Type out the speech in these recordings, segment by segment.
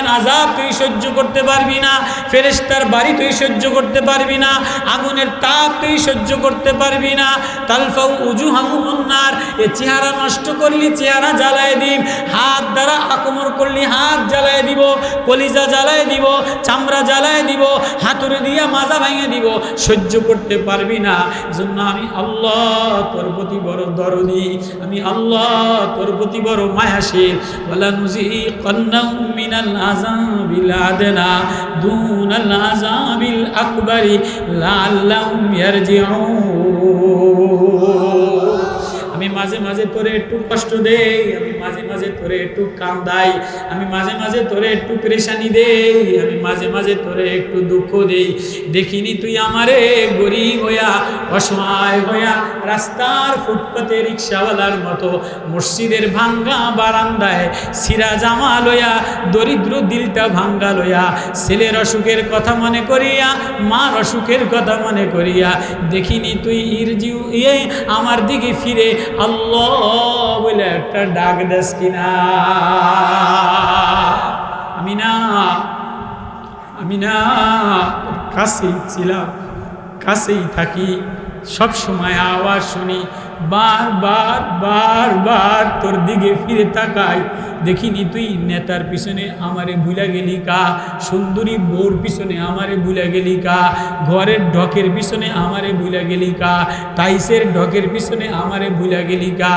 জাহান্নামের আযাব তুই সহ্য করতে পারবি না, ফেরেশতার বাড়ি তুই সহ্য করতে পারবি না, আগুনের তাপ তুই সহ্য করতে পারবি না। তালফাউ উজুহাহুমুন নার, এ চেহারা নষ্ট করলি চেহারা জ্বালায় দিব, হাত দ্বারা আক্রমণ করলি হাত জ্বালায় দিব, কলিজা জ্বালায় দিব, চামড়া জ্বালায় দিব, হাতুড়ে দিয়া মাজা ভাঙিয়ে দিব, সহ্য করতে পারবি না। জন্য আমি আল্লাহ তোর প্রতি বড় দরদি, আমি আল্লাহ তোর প্রতি বড় মায়াশীল। ওয়ালা নুযিকান্নাহুম মিনাল আযাবিল আদনা দুনাল আযাবিল আকবারি লাআল্লাহুম ইয়ারজিউন। আমি মাঝে মাঝে তোরে একটু কষ্ট দেই, আমি মাঝে মাঝে তোরে একটু কান্দাই, আমি মাঝে মাঝে তোরে একটু পেরেশানি দেই, আমি মাঝে মাঝে তোরে একটু দুঃখ দেই। দেখিনি তুই আমারে গরিব হইয়া অসহায় হইয়া রাস্তার ফুটপাতে রিক্সাওয়ালার মতো মসজিদের ভাঙ্গা বারান্দায় সিরা জামা লইয়া দরিদ্র দিলটা ভাঙ্গা লইয়া ছেলের অসুখের কথা মনে করিয়া মার অসুখের কথা মনে করিয়া দেখিনি তুই ইরজিউ আমার দিকে ফিরে আল্লাহ বলে একটা ডাক দেস কিনা? আমি না কাছেই ছিলাম, কাছেই থাকি, সব সময় আওয়াজ শুনি, বারবার বারবার তোর দিকে ফিরে তাকাই, দেখিনি তুই নেতার পিছনে আমারে ভুলে গেলি কা, সুন্দরী বউর পিছনে আমারে ভুলে গেলি কা, ঘরের ঢকের পিছনে আমারে ভুলে গেলি কা, টাইসের ঢকের পিছনে আমারে ভুলে গেলি কা।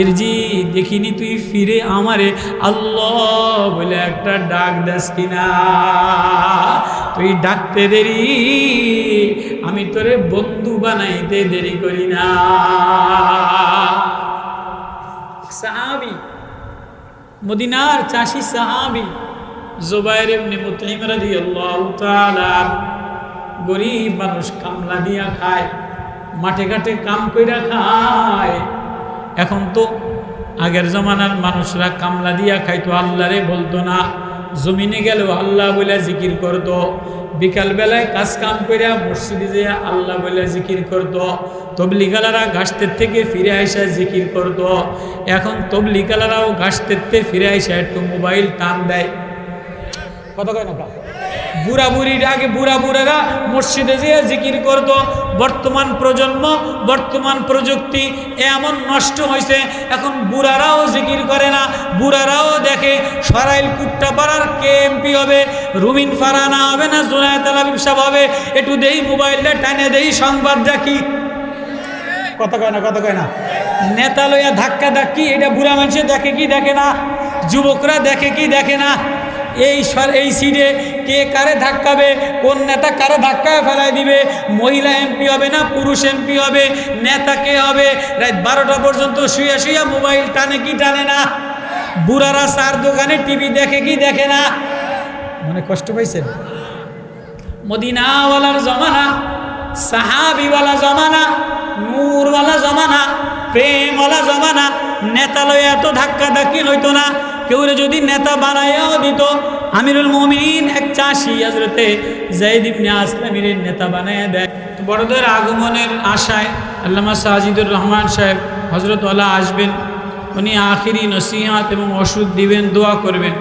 এরজি দেখিনি তুই ফিরে আমারে আল্লাহ বলে একটা ডাক দাস কিনা? তুই ডাকতে দেরি, আমি তোরে বন্ধু বানাইতে দেরি করি না। সাহাবী, মদিনার চাষি সাহাবী জুবাইর ইবনে মুতঈম রাদিয়াল্লাহু তাআলা, গরিব মানুষ, কামলা দিয়া খায়, মাঠে ঘাটে কাম কইরা খায়। এখন তো আগের জমানার মানুষরা কামলা দিয়া খাইতো, আল্লাহরে বলতো না, জমিনে গেল আল্লাহ বলে জিকির করতো, বিকাল বেলায় কাজ কাম করিয়া মসজিদে যেয়ে আল্লাহ বলে জিকির করতো, তবলিগালারা ঘাসতের থেকে ফিরে আইসা জিকির করতো। এখন তবলিগালারাও ঘাসতের থেকে ফিরে আইসা একটু মোবাইল টান দেয়, কথা কয় না? বুড়া বুড়ির আগে বুড়া বুড়ারা মসজিদে যেয়ে জিকির করতো। বর্তমান প্রজন্ম, বর্তমান প্রযুক্তি এমন নষ্ট হয়েছে, এখন বুড়ারাও জিকির করে না, বুড়ারাও দেখে সরাইল কুট্টাপাড়ার কে এমপি হবে, রুমিন ফারানা হবে না জুনায়েদ আলামিন সাহেব হবে, একটু দেই মোবাইলটা টানে দেই সংবাদ দেখি, কথা কয় না? কথা কয় না? নেতা লইয়া ধাক্কা ধাক্কি, এটা বুড়া মানুষে দেখে কি দেখে না? যুবকরা দেখে কি দেখে না? এই সিটে কে কারে ধাক্কাবে, কোন নেতা কারে ধাক্কায় ফেলাই দিবে, মহিলা এমপি হবে না পুরুষ এমপি হবে, নেতা কে হবে, রাত 12টা পর্যন্ত শুয়ে শুয়ে মোবাইল টানে কি টানে না? বুড়ারা চার দোকানে টিভি দেখে কি দেখে না? মনে কষ্ট পাইছেন? মদিনাওয়ালার জমানা, সাহাবিওয়ালা জমানা, নূরওয়ালা জমানা, প্রেমওয়ালা জমানা, নেতা লয়ে এত ধাক্কা ধাক্কি হইতো না। কেউ যদি নেতা বানাইয়াও দিত, আমিরুল মুমিনিন এক চাষি হযরতে যায়েদ ইবনে আসলামের নেতা বানাইয়া দেয়। বড়দের আগমনের আশায় আল্লামা সাজিদুর রহমান সাহেব হযরত ওয়ালা আসবেন, উনি আখিরি নসিহত এবং ওষুধ দিবেন, দোয়া করবেন।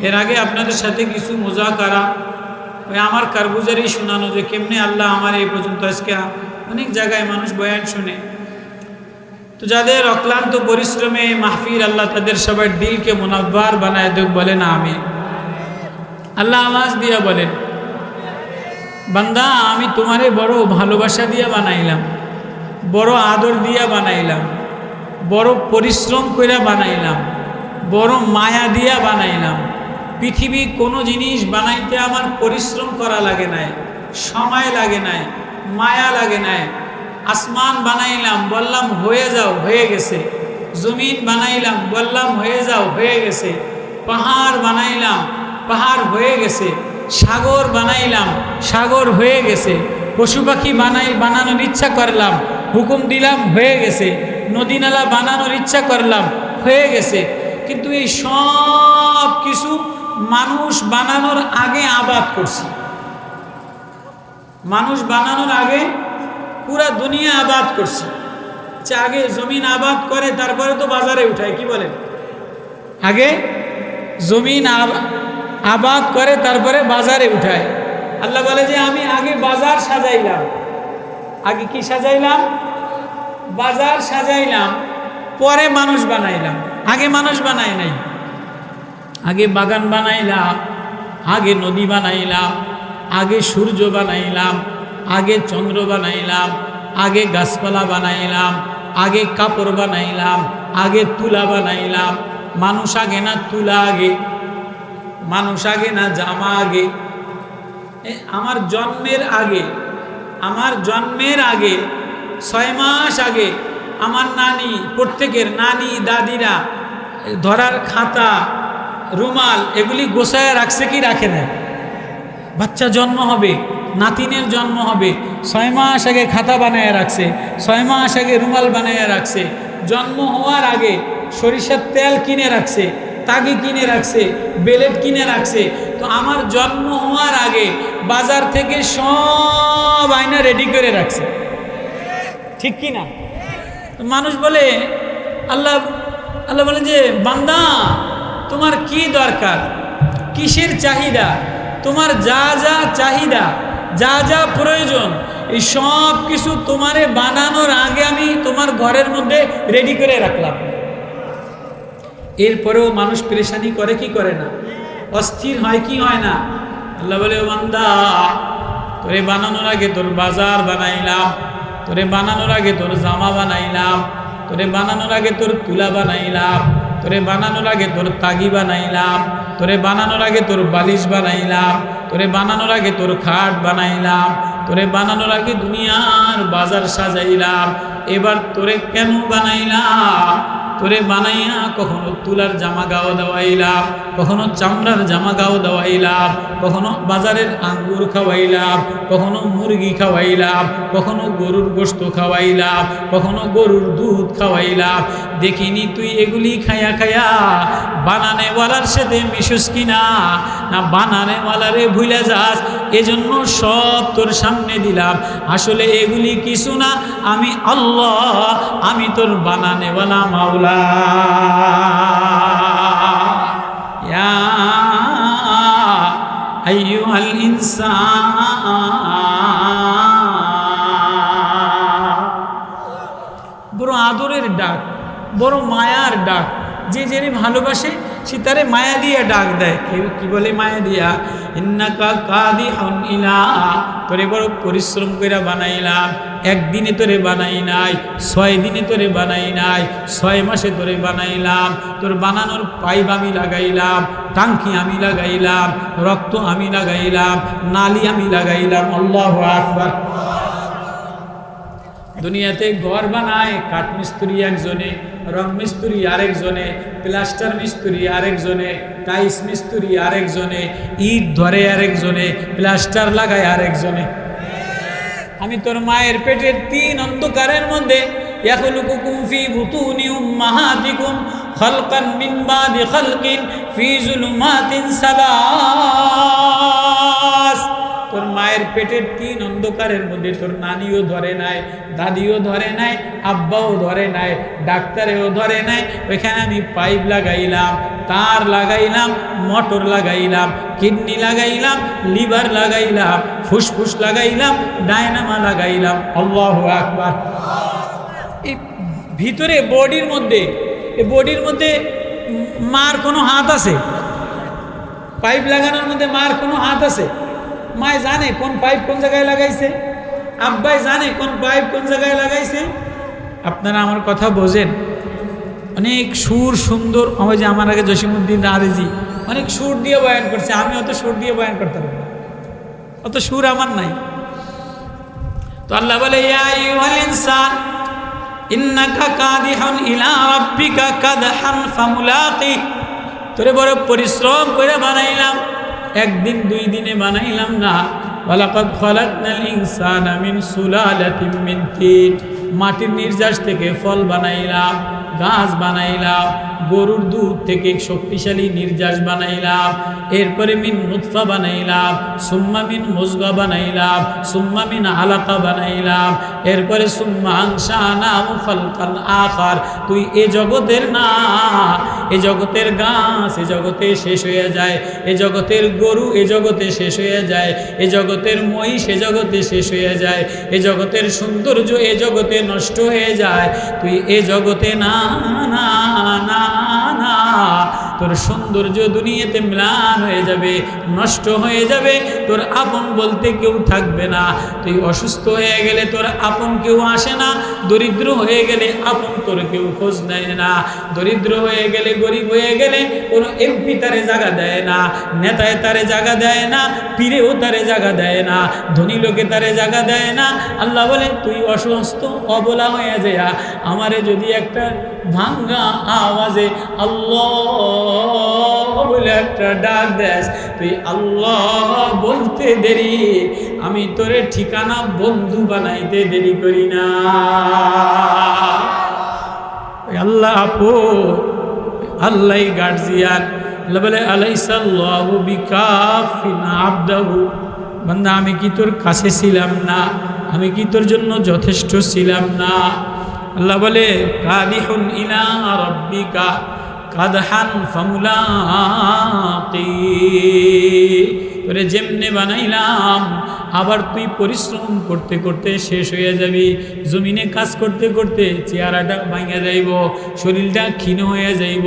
এর আগে আপনাদের সাথে কিছু মুজাকারা, ওই আমার কারগুজারি শোনানো যে কেমনে আল্লাহ আমার এই পর্যন্ত, আজকে অনেক জায়গায় মানুষ বয়ান শুনে, তো যাদের অক্লান্ত পরিশ্রমে মাহফিল, আল্লাহ তাদের সবার দিলকে মুনাব্বার বানায় দেখ, বলেন আমিন। আল্লাহ আওয়াজ দিয়া বলেন, বান্দা আমি তোমারে বড় ভালোবাসা দিয়া বানাইলাম, বড় আদর দিয়া বানাইলাম, বড় পরিশ্রম কইরা বানাইলাম, বড় মায়া দিয়া বানাইলাম। পৃথিবী কোনো জিনিস বানাইতে আমার পরিশ্রম করা লাগে নাই, সময় লাগে নাই, মায়া লাগে নাই। আসমান বানাইলাম, বললাম হয়ে যাও, হয়ে গেছে। জমিন বানাইলাম, বললাম হয়ে যাও, হয়ে গেছে। পাহাড় বানাইলাম, পাহাড় হয়ে গেছে। সাগর বানাইলাম, সাগর হয়ে গেছে। পশু পাখি বানানোর ইচ্ছা করলাম, হুকুম দিলাম, হয়ে গেছে। নদী নালা বানানোর ইচ্ছা করলাম, হয়ে গেছে। কিন্তু এই সব কিছু মানুষ বানানোর আগে আবাদ করছি। মানুষ বানানোর আগে পুরা দুনিয়া আবাদ করছি। আগে জমিন আবাদ করে, তারপরে তো বাজারে উঠায়, কি বলেন? আগে জমিন আবাদ করে তারপরে বাজারে উঠায়। আল্লাহ বলে যে আমি আগে বাজার সাজাইলাম। আগে কি সাজাইলাম? বাজার সাজাইলাম, পরে মানুষ বানাইলাম। আগে মানুষ বানাই নাই। আগে বাগান বানাইলাম, আগে নদী বানাইলাম, আগে সূর্য বানাইলাম, আগে চন্দ্র বানাইলাম, আগে গাছপালা বানাইলাম, আগে কাপড় বানাইলাম, আগে তুলা বানাইলাম। মানুষ আগে না তুলা আগে? মানুষ আগে না জামা আগে? আমার জন্মের আগে, আমার জন্মের আগে 6 মাস আগে আমার নানি, প্রত্যেকের নানি দাদিরা ধরার খাতা, রুমাল এগুলি গোছায় রাখছে কি রাখে না? বাচ্চা জন্ম হবে, নাতিনের জন্ম হবে, 6 মাস আগে খাতা বানায় রাখছে, 6 মাস আগে রুমাল বানায় রাখছে। জন্ম হওয়ার আগে সরিষার তেল কিনে রাখছে, তাগি কিনে রাখছে, বেলেট কিনে রাখছে। তো আমার জন্ম হওয়ার আগে বাজার থেকে সব আয়না রেডি করে রাখছে, ঠিক কি না? মানুষ বলে, আল্লাহ বলে যে বান্দা তোমার কি দরকার, কিসের চাহিদা, তোমার যা যা চাহিদা, যা যা প্রয়োজন, এই সব কিছু তোমারে বানানোর আগে আমি তোমার ঘরের মধ্যে রেডি করে রাখলাম। এরপরেও মানুষ পেরেশানি করে কি করে না? অস্থির হয় কি হয় না? আল্লাহ বলে, বান্দা তোরে বানানোর আগে তোর বাজার বানাইলাম, তোরে বানানোর আগে তোর জামা বানাইলাম, তোরে বানানোর আগে তোর তুলা বানাইলাম, তোরে বানানোর আগে তোর তাগি বানাইলাম, তোরে বানানোর আগে তোর বালিশ বানাইলাম, তোরে বানানোর আগে তোর খাট বানাইলাম, তোরে বানানোর আগে দুনিয়ার বাজার সাজাইলাম। এবার তোরে কেন বানাইলাম? তোরে বানাইয়া কখনো তুলার জামা গাও দেওয়াইলাম, কখনো চামড়ার জামা গাও দেওয়াইলাম, কখনো বাজারের আঙ্গুর খাওয়াইলাম, কখনো মুরগি খাওয়াইলাম, কখনো গরুর গোশত খাওয়াইলাম, কখনো গরুর দুধ খাওয়াইলাম। দেখিনি তুই এগুলি খায়া খায়া বানানেওয়ালার সাথে মিশুস কিনা, না বানানেওয়ালারে ভুলে যাস? এজন্য সব তোর সামনে দিলাম। আসলে এগুলি কিছু না, আমি আল্লাহ, আমি তোর বানানেওয়ালা মাওলা। ইয়া আইয়ুহাল ইনসান, বড় আদরের ডাক, বড় মায়ার ডাক। যে যেরে ভালোবাসে সে তারে মায়া দিয়ে ডাক দেয়। কেউ কি বলে মায়া দিয়া? ইন্নাকা কাদিহুন ইলা, তোরে বড় পরিশ্রম করে বানাইলাম। একদিনে তোরে বানাই নাই, 6 দিনে তোরে বানাই নাই, 6 মাসে তোরে বানাইলাম। তোর বানানোর পাইপ আমি লাগাইলাম, টাঙ্কি আমি লাগাইলাম, রক্ত আমি লাগাইলাম, নালি আমি লাগাইলাম। আল্লাহু আকবার। দুনিয়াতে ঘর বানায় কাঠ মিস্ত্রি একজনে, রং মিস্ত্রি আরেকজনে, প্লাস্টার মিস্ত্রি আরেকজনে, টাইস মিস্ত্রি আরেকজনে, ইট ধরে আরেকজনে, প্লাস্টার লাগায় আরেকজনে। আমি তোর মায়ের পেটের 3 অন্ধকারের মধ্যে ইয়াখলুকুকুম ফি বুতুনি উম্মাহাতিকুম খালকান মিন বাদি খালকিন ফি যুলুমাতিন সালাস। তোর মায়ের পেটের 3 অন্ধকারের মধ্যে তোর নানিও ধরে নাই, দাদিও ধরে নাই, আব্বাও ধরে নাই, ডাক্তারেও ধরে নাই। ওইখানে আমি পাইপ লাগাইলাম, তার লাগাইলাম, মোটর লাগাইলাম, কিডনি লাগাইলাম, লিভার লাগাইলাম, ফুসফুস লাগাইলাম, ডায়নামা লাগাইলাম। আল্লাহু আকবার। এই ভিতরে বডির মধ্যে, এই বডির মধ্যে মার কোনো হাত আছে? পাইপ লাগানোর মধ্যে মার কোনো হাত আছে? মায় জানে কোন পাইপ কোন জায়গায় লাগাইছে, আব্বাই জানে কোন পাইপ কোন জায়গায় লাগাইছে। আপনারা আমার কথা বোঝেন? অনেক সুর সুন্দর, ওই যে আমার আগে জসিমউদ্দিন আরেজি অনেক সুর দিয়ে বয়ান করছে, আমি অত সুর দিয়ে বয়ান করতে পারবো না, অত সুর আমার নাই। তো আল্লাহ বলে, ইয়া আইয়ুহাল ইনসান ইন্নাকা কাদিহুন ইলা রাব্বিকা কাদহান ফামুলাকি। তোরে বড় পরিশ্রম করে বানাইলাম, 1 দিন 2 দিনে বানাইলাম না। ওয়ালাকাদ খালাকনাল ইনসানা মিন সুলালাতিন মিন তিন, মাটির নির্যাস থেকে ফল বানাইলাম, গাছ বানাইলাম, গরুর দুধ থেকে শক্তিশালী নির্যাস বানাইলাম, এরপরে মিন নুতফা বানাইলাম, সুম্মা মিন মুজগা বানাইলাম, সুম্মা মিন আলাকা বানাইলাম, এরপরে সুম্মা আনশানাহু খালকান আখার। তুই এ জগতের না, এ জগতের গাছ এ জগতে শেষ হয়ে যায়, এ জগতের গরু এ জগতে শেষ হয়ে যায়, এ জগতের মহিষ এ জগতে শেষ হয়ে যায়, এ জগতের সৌন্দর্য এ জগতে নষ্ট হয়ে যায়। তুই এ জগতে না না না না, তোর সৌন্দর্য দুনিয়াতে ম্লান হয়ে যাবে, নষ্ট হয়ে যাবে, তোর আপন বলতে কেউ থাকবে না। তুই অসুস্থ হয়ে গেলে তোর আপন কেউ আসে না, দরিদ্র হয়ে গেলে আপন তোর কেউ খোঁজ নেয় না, দরিদ্র হয়ে গেলে গরিব হয়ে গেলে কোনো এমপি তারে জায়গা দেয় না, নেতায় তারে জায়গা দেয় না, পীরেও তারে জায়গা দেয় না, ধনী লোকে তারে জায়গা দেয় না। আল্লাহ বলে তুই অসুস্থ অবলা হয়ে যায়, আমারে যদি একটা ভাঙ্গা আওয়াজে আল্লাহ বলে একটা ডাক দেস, তুই আল্লাহ বলতে দেরি, আমি তোরে ঠিকানা বন্ধু বানাইতে দেরি করি না। আল্লাহ আপো, আল্লাহ গার্জিয়ান। আল্লাহ বলে আলাইসাল্লাহু বিকাফিন আবদাহু, বান্দা আমি কি তোর কাছে ছিলাম না, আমি কি তোর জন্য যথেষ্ট ছিলাম না? আল্লাহ বলে কাদিহুন ইলা রাব্বিকা কাদহান ফামুলাকি, তোরে যেমনে বানাইলাম আবার তুই পরিশ্রম করতে করতে শেষ হয়ে যাবি, জমিনে কাজ করতে করতে চেহারাটা ভাঙে যাইব, শরীরটা ক্ষীণ হয়ে যাইব,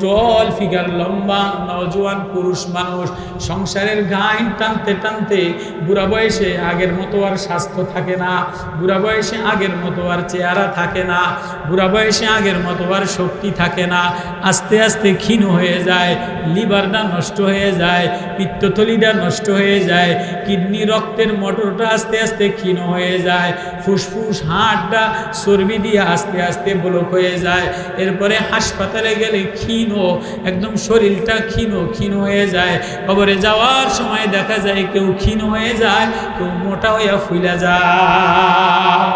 টল ফিগার লম্বা নওজোয়ান পুরুষ মানুষ সংসারের গাইন টানতে টানতে বুড়া বয়সে আগের মতো আর স্বাস্থ্য থাকে না, বুড়া বয়সে আগের মতো আর চেহারা থাকে না, বুড়া বয়সে আগের মতো আর শক্তি থাকে না, আস্তে আস্তে ক্ষীণ হয়ে যায়, লিভারটা নষ্ট হয়ে যায়, পিত্তথলিটা নষ্ট হয়ে যায়, কিডনি রক্তের মোটরটা আস্তে আস্তে ক্ষীণ হয়ে যায়, ফুসফুস হাড়টা চর্বি দিয়ে আস্তে আস্তে ব্লক হয়ে যায়, এরপরে হাসপাতালে গেলে ক্ষীণ একদম শরীরটা ক্ষীণ ক্ষীণ হয়ে যায়, কবরে যাওয়ার সময় দেখা যায় কেউ ক্ষীণ হয়ে যায়, কেউ মোটা হইয়া ফুইলা যায়।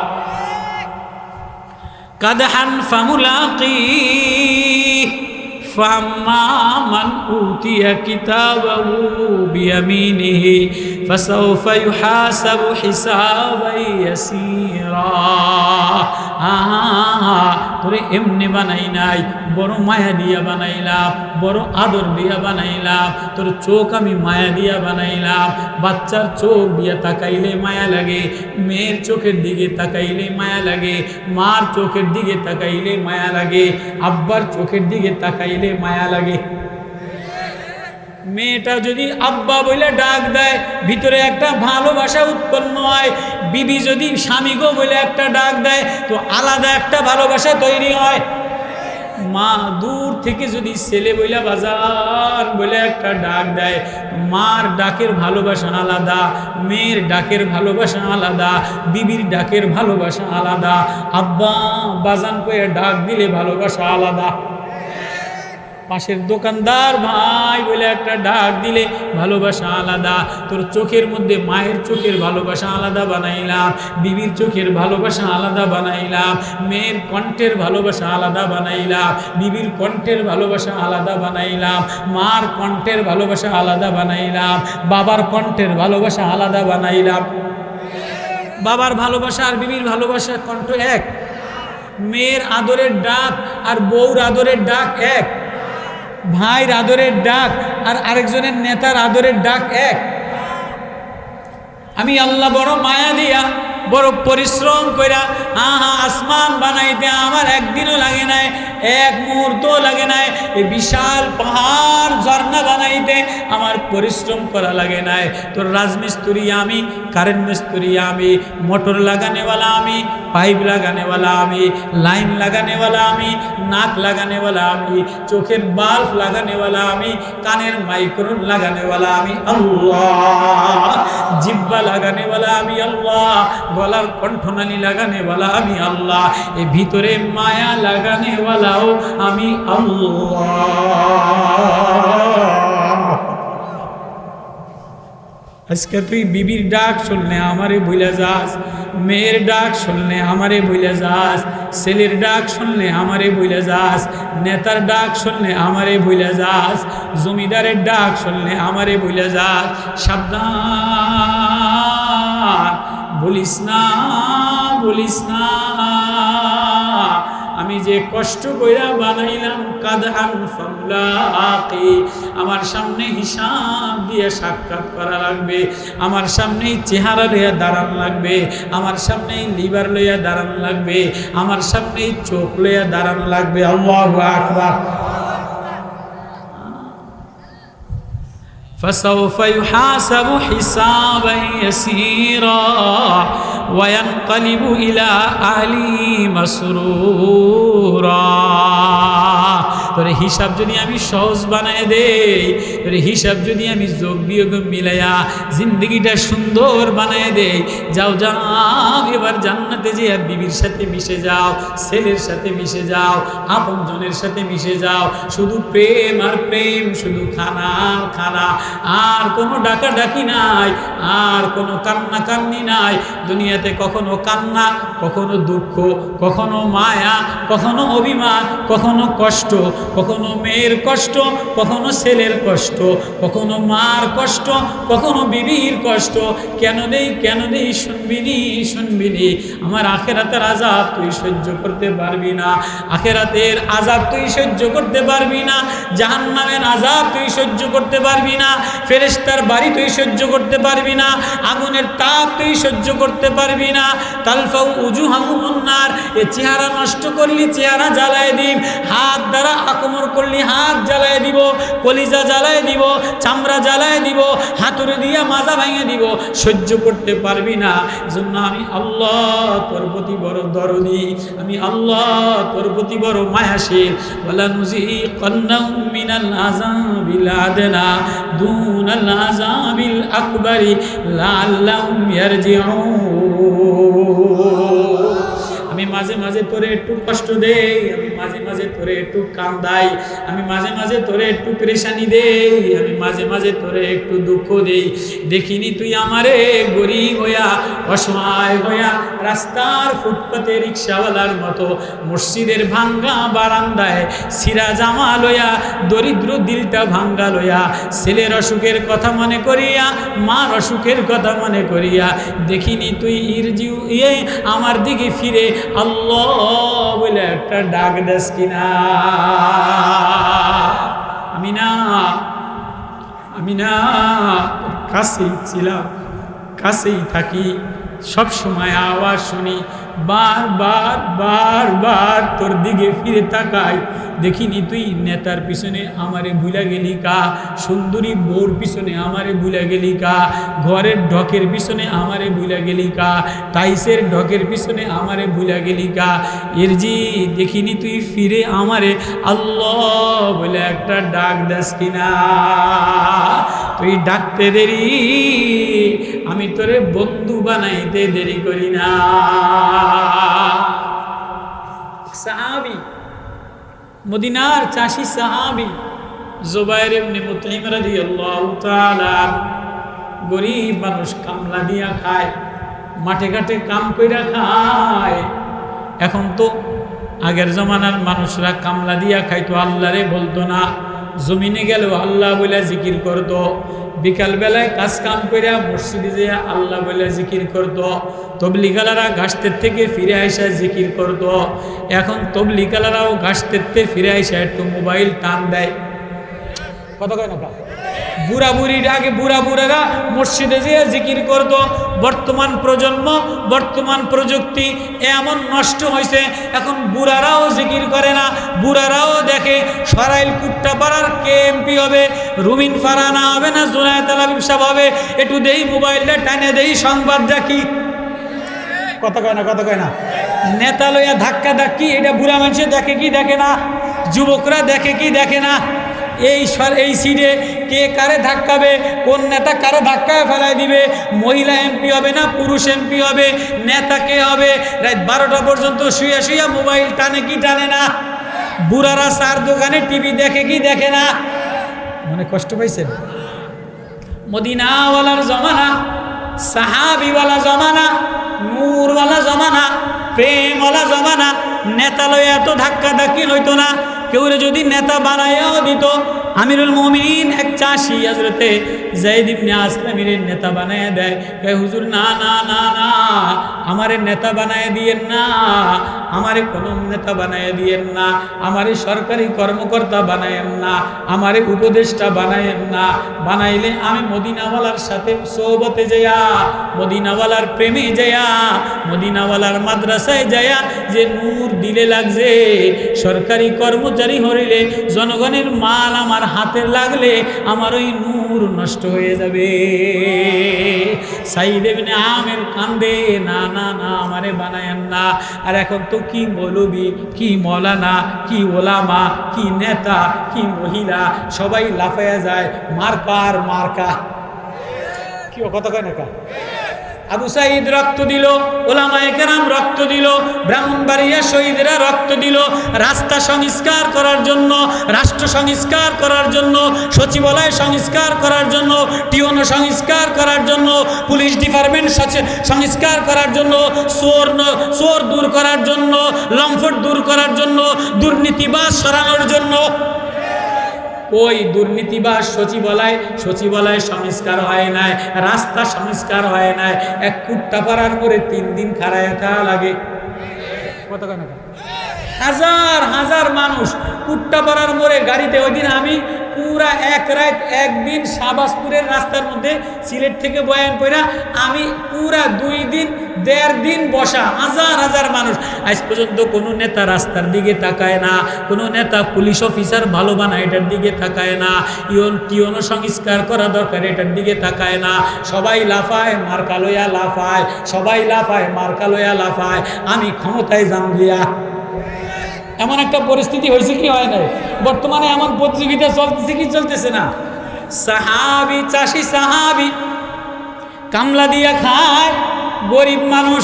কাদহান ফামুলাকি ফাম্মা মান উতিয়া কিতাবাহু বিয়ামিনিহি ফাসাউফা ইউহাসাবু হিসাবান ইয়াসীরা। তোরে এমনি বানাই নাই, বড় মায়া দিয়া বানাইলাম, বড় আদর দিয়া বানাইলাম, তোর চোখ আমি মায়া দিয়া বানাইলাম, বাচ্চার চোখ দিয়া তাকাইলে মায়া লাগে, মেয়ের চোখের দিকে তাকাইলে মায়া লাগে, মার চোখের দিকে তাকাইলে মায়া লাগে, আব্বার চোখের দিকে তাকাইলে মায়া লাগে। মেয়েটা যদি আব্বা বলে ডাক দেয় ভিতরে একটা ভালোবাসা উৎপন্ন হয়, বিবি যদি স্বামী গো বলে একটা ডাক দেয় তো আলাদা একটা ভালোবাসা তৈরি হয়। মা দূর থেকে যদি ছেলে বইলা বাজার বলে একটা ডাক দেয়, মার ডাকের ভালোবাসা আলাদা, মেয়ের ডাকের ভালোবাসা আলাদা, বিবির ডাকের ভালোবাসা আলাদা, আব্বা বাজান কয়ে ডাক দিলে ভালোবাসা আলাদা, পাশের দোকানদার ভাই বলে একটা ডাক দিলে ভালোবাসা আলাদা। তোর চোখের মধ্যে মায়ের চোখের ভালোবাসা আলাদা বানাইলাম, বিবির চোখের ভালোবাসা আলাদা বানাইলাম, মেয়ের কণ্ঠের ভালোবাসা আলাদা বানাইলাম, বিবির কণ্ঠের ভালোবাসা আলাদা বানাইলাম, মার কণ্ঠের ভালোবাসা আলাদা বানাইলাম, বাবার কণ্ঠের ভালোবাসা আলাদা বানাইলাম। বাবার ভালোবাসা আর বিবির ভালোবাসা কণ্ঠ এক, মেয়ের আদরের ডাক আর বউর আদরের ডাক এক, ভাইয়ের আদরের ডাক আর আরেকজনের নেতার আদরের ডাক এক। আমি আল্লাহ বড় মায়া দিয়া বড় পরিশ্রম কইরা আসমান বানাইতে আমার একদিনও লাগে নাই, এক মুহূর্ত লাগে নাই। এই বিশাল পাহাড় ঝর্ণা বানাইতে আমার পরিশ্রম করা লাগে নাই। তোর রাজমিস্ত্রি আমি, কারেন্ট মিস্ত্রি আমি, মোটর লাগানেওয়ালা আমি, পাইপ লাগানেওয়ালা আমি, লাইন লাগানেওয়ালা আমি, নাক লাগানেওয়ালা আমি, চোখের বাল্ব লাগানেওয়ালা আমি, কানের মাইক্রোন লাগানেওয়ালা আমি আল্লাহ, জিব্বা লাগানেওয়ালা আমি আল্লাহ, গলার কণ্ঠনালী লাগানেওয়ালা আমি আল্লাহ, এই ভিতরে মায়া লাগানেওয়ালাও আমি আল্লাহ। আজকে তুই বিবির ডাক শুনলে আমারে ভুলে যাস, মেয়ের ডাক শুনলে আমারে ভুলে যাস, ছেলের ডাক শুনলে আমারে ভুলে যাস, নেতার ডাক শুনলে আমারে ভুলে যাস, জমিদারের ডাক শুনলে আমারে ভুলে যাস। সাবধান, বলিস না, বলিস না, আমি যে কষ্ট কইরা বানাইলাম কাদহান ফামলাকি, আমার সামনে হিসাব দিয়ে সাক্ষাৎ করা লাগবে, আমার সামনে চেহারা লইয়া দাঁড়ান লাগবে, আমার সামনে লিভার লইয়া দাঁড়ান লাগবে, আমার সামনে চোখ লইয়া দাঁড়ান লাগবে। আল্লাহু আকবার। فسوف يحاسب حسابا يسيرا وينقلب إلى أهله مسرورا। তোর হিসাব যদি আমি সহজ বানায় দেই, তোর হিসাব যদি আমি যোগ বিয়োগ মিলাইয়া জিন্দগিটা সুন্দর বানায় দেই, যাও যাও এবার জান্নাতে যে বিবির সাথে মিশে যাও, ছেলের সাথে মিশে যাও, আপনজনের সাথে মিশে যাও, শুধু প্রেম আর প্রেম, শুধু খানা আর খানা, আর কোনো ডাকাডাকি নাই, আর কোনো কান্নাকান্নি নাই। দুনিয়াতে কখনো কান্না, কখনো দুঃখ, কখনো মায়া, কখনো অভিমান, কখনো কষ্ট, কখনো মেয়ের কষ্ট, কখনো ছেলের কষ্ট, কখনো মার কষ্ট, কখনো বিবির কষ্ট। কেন দেই, কেন দেই? শুনবিনি, শুনবিনি। আমার আখেরাতের আযাব তুই সহ্য করতে পারবি না, আখেরাতের আযাব তুই সহ্য করতে পারবি না, জাহান্নামের আযাব তুই সহ্য করতে পারবি না, ফেরেশতার বাড়ি তুই সহ্য করতে পারবি না, আগুনের তাপ তুই সহ্য করতে পারবি না। তালফাউ উজুহাহুমুন নার, এ চেহারা নষ্ট করলি চেহারা জ্বালায় দিব, হাত দ্বারা আক্রমণ করলি হাত জ্বালায় দিব, কলিজা জ্বালায় দিব, চামড়া জ্বালায় দিব, হাতুড়ে দিয়া মাজা ভেঙে দিব, সহ্য করতে পারবি না। জন্য আমি আল্লাহ তোর প্রতি বড় দরদি, আমি আল্লাহ তোর প্রতি বড় মায়াশীল। ওয়ালা নুযিকান্নাহুম মিনাল আযাবিল আদনা দুনাল আযাবিল আকবারি লাআল্লাহুম ইয়ারজিউন। আমি মাঝে মাঝে তোরে একটু কষ্ট দেই, আমি মাঝে মাঝে তোরে একটু কান্দাই, আমি মাঝে মাঝে তোরে একটু পেরেশানি দেই, আমি মাঝে মাঝে তোরে একটু দুঃখ দেই। দেখিনি তুই আমারে গরিব হইয়া, অসহায় হইয়া, রাস্তার ফুটপাতে রিক্সাওয়ালার মতো, মসজিদের ভাঙ্গা বারান্দায় সিরা জামা লইয়া, দরিদ্র দিলটা ভাঙ্গা লইয়া, ছেলের অসুখের কথা মনে করিয়া, মার অসুখের কথা মনে করিয়া, দেখিনি তুই ইরজিউ ইয়ে আমার দিকে ফিরে আল্লাহ বলে একটা ডাক দেস কিনা? আমি না, আমি না কাছেই ছিলাম, কাছেই থাকি, সব সময় আওয়াজ শুনি, বারবার বারবার তোর দিকে ফিরে তাকাই, দেখিনি তুই নেতার পিছনে আমারে ভুলা গেলি কা, সুন্দরী বউর পিছনে আমারে ভুলা গেলি কা, ঘরের ঢকের পিছনে আমারে ভুলা গেলি কা, টাইসের ঢকের পিছনে আমারে ভুলা গেলি কা। এরজি দেখিনি তুই ফিরে আমারে আল্লাহ বলে একটা ডাক দাস কিনা? তুই ডাকতে দেরি, আমি তোরে বন্ধু বানাইতে দেরি করি না। সাহাবী, মদিনার চাষি সাহাবী জুবাইর ইবনে মুতঈম রাদিয়াল্লাহু তাআলা, গরিব মানুষ, কামলা দিয়া খায়, মাঠে ঘাটে কাম কইরা খায়। এখন তো আগের জমানার মানুষরা কামলা দিয়া খাইতো, আল্লাহরে বলতো না, জমিনে গেলেও আল্লাহ বলে জিকির করতো, বিকালবেলায় কাজ কাম করে মসজিদে যেয়ে আল্লাহ বলে জিকির করতো, তবলিগালারা ঘাসতের থেকে ফিরে আসা জিকির করতো। এখন তবলিগালারাও ঘাসতের থেকে ফিরে আসা একটু মোবাইল টান দেয়, কত কয় না, বুড়া বুড়ির আগে বুড়া বুড়ারা মসজিদে যেয়ে জিকির করতো। বর্তমান প্রজন্ম, বর্তমান প্রযুক্তি এমন নষ্ট হয়েছে, এখন বুড়ারাও জিকির করে না, বুড়ারাও দেখে সরাইল কুট্টাপাড়ার কে এমপি হবে, রুমিন ফারহানা হবে না জুনায়েদ আল হাবিব সাহেব হবে, একটু দেই মোবাইলটা টানে দেই, সংবাদ দেখি, কথা কয় না, কথা কয় না। নেতা লইয়া ধাক্কা ধাক্কি, এটা বুড়া মানুষে দেখে কি দেখে না, যুবকরা দেখে কি দেখে না। এই সিটে কে কারে ধাক্কাবে, কোন নেতা কারে ধাক্কায় ফেলায় দিবে, মহিলা এমপি হবে না পুরুষ এমপি হবে, নেতা কে হবে, রাত 12টা পর্যন্ত শুয়ে শুয়ে মোবাইল টানে কি টানে না। বুড়ারা চার দোকানে টিভি দেখে কি দেখে না। মনে কষ্ট পাইছেন? মদিনাওয়ালার জমানা, সাহাবিওয়ালা জমানা, নূরওয়ালা জমানা, প্রেমওয়ালা জমানা, নেতা লয়ে এত ধাক্কা ধাক্কি হইতো না। কেউ যদি নেতা বানাইয়াও দিত, আমিরুল মুমিনিন এক চাষি হযরতে যায়েদ ইবনে আসলামের নেতা বানায় দেয়। কয় হুজুর না না না না, আমারে নেতা বানায় দিয়েন না, আমারে কোনো নেতা বানায় দিয়েন না, আমারে সরকারি কর্মকর্তা বানায়েন না, আমারে উপদেষ্টা বানায়েন না। বানাইলে আমি মদিনাওয়ালার সাথে সোহবতে যাইয়া, মদিনাওয়ালার প্রেমে যাইয়া, মদিনাওয়ালার মাদ্রাসায় যাইয়া যে নূর দিলে লাগছে, সরকারি কর্মচারী হইলে জনগণের মাল আমার হাতে লাগলে আমার ওই নূর নষ্ট হয়ে যাবে। সাইদ ইবনে আমের কান্দে, না না না, আমারে বানায়েন না। আর এখন তো কি মৌলবি, কি মৌলানা, কি ওলামা, কি নেতা, কি মহিলা, সবাই লাফায়া যায় মার্কা আর মার্কা। কি কথা কয় না কা? আবু সাঈদ রক্ত দিল, ওলামায়ে কেরাম রক্ত দিল, ব্রাহ্মণবাড়িয়া শহীদরা রক্ত দিল রাস্তা সংস্কার করার জন্য, রাষ্ট্র সংস্কার করার জন্য, সচিবালয় সংস্কার করার জন্য, টিওনো সংস্কার করার জন্য, পুলিশ ডিপার্টমেন্ট সংস্কার করার জন্য, চোর দূর করার জন্য, লম্পট দূর করার জন্য, দুর্নীতিবাজ সরানোর জন্য। ওই দুর্নীতিবাজ সচিবালয় সংস্কার হয় নাই, রাস্তা সংস্কার হয় নাই, এক কুট্টা পাড়ার করে 3 দিন খাড়ায় থাকা লাগে। হাজার হাজার মানুষ কুট্টাপাড়ার মোড়ে গাড়িতে। ওই দিন আমি পুরা এক রাত একদিন শাহবাজপুরের রাস্তার মধ্যে, সিলেট থেকে বয়ান কইরা আমি পুরা 2 দিন 1.5 দিন বসা, হাজার হাজার মানুষ। আজ পর্যন্ত কোনো নেতা রাস্তার দিকে তাকায় না, কোনো নেতা পুলিশ অফিসার ভালো বানায় এটার দিকে তাকায় না, টিওনো সংস্কার করা দরকার এটার দিকে তাকায় না। সবাই লাফায় মার্কা লইয়া লাফায়, সবাই লাফায় মার্কা লইয়া লাফায়। আমি ক্ষমতায় যাম দিয়া, এমন একটা পরিস্থিতি হয়েছে কি হয় নাই? বর্তমানে এমন প্রতিযোগিতা চলতেছে কি চলতেছে না? সাহাবি, চাষি সাহাবি, কামলা দিয়া খায়, গরিব মানুষ।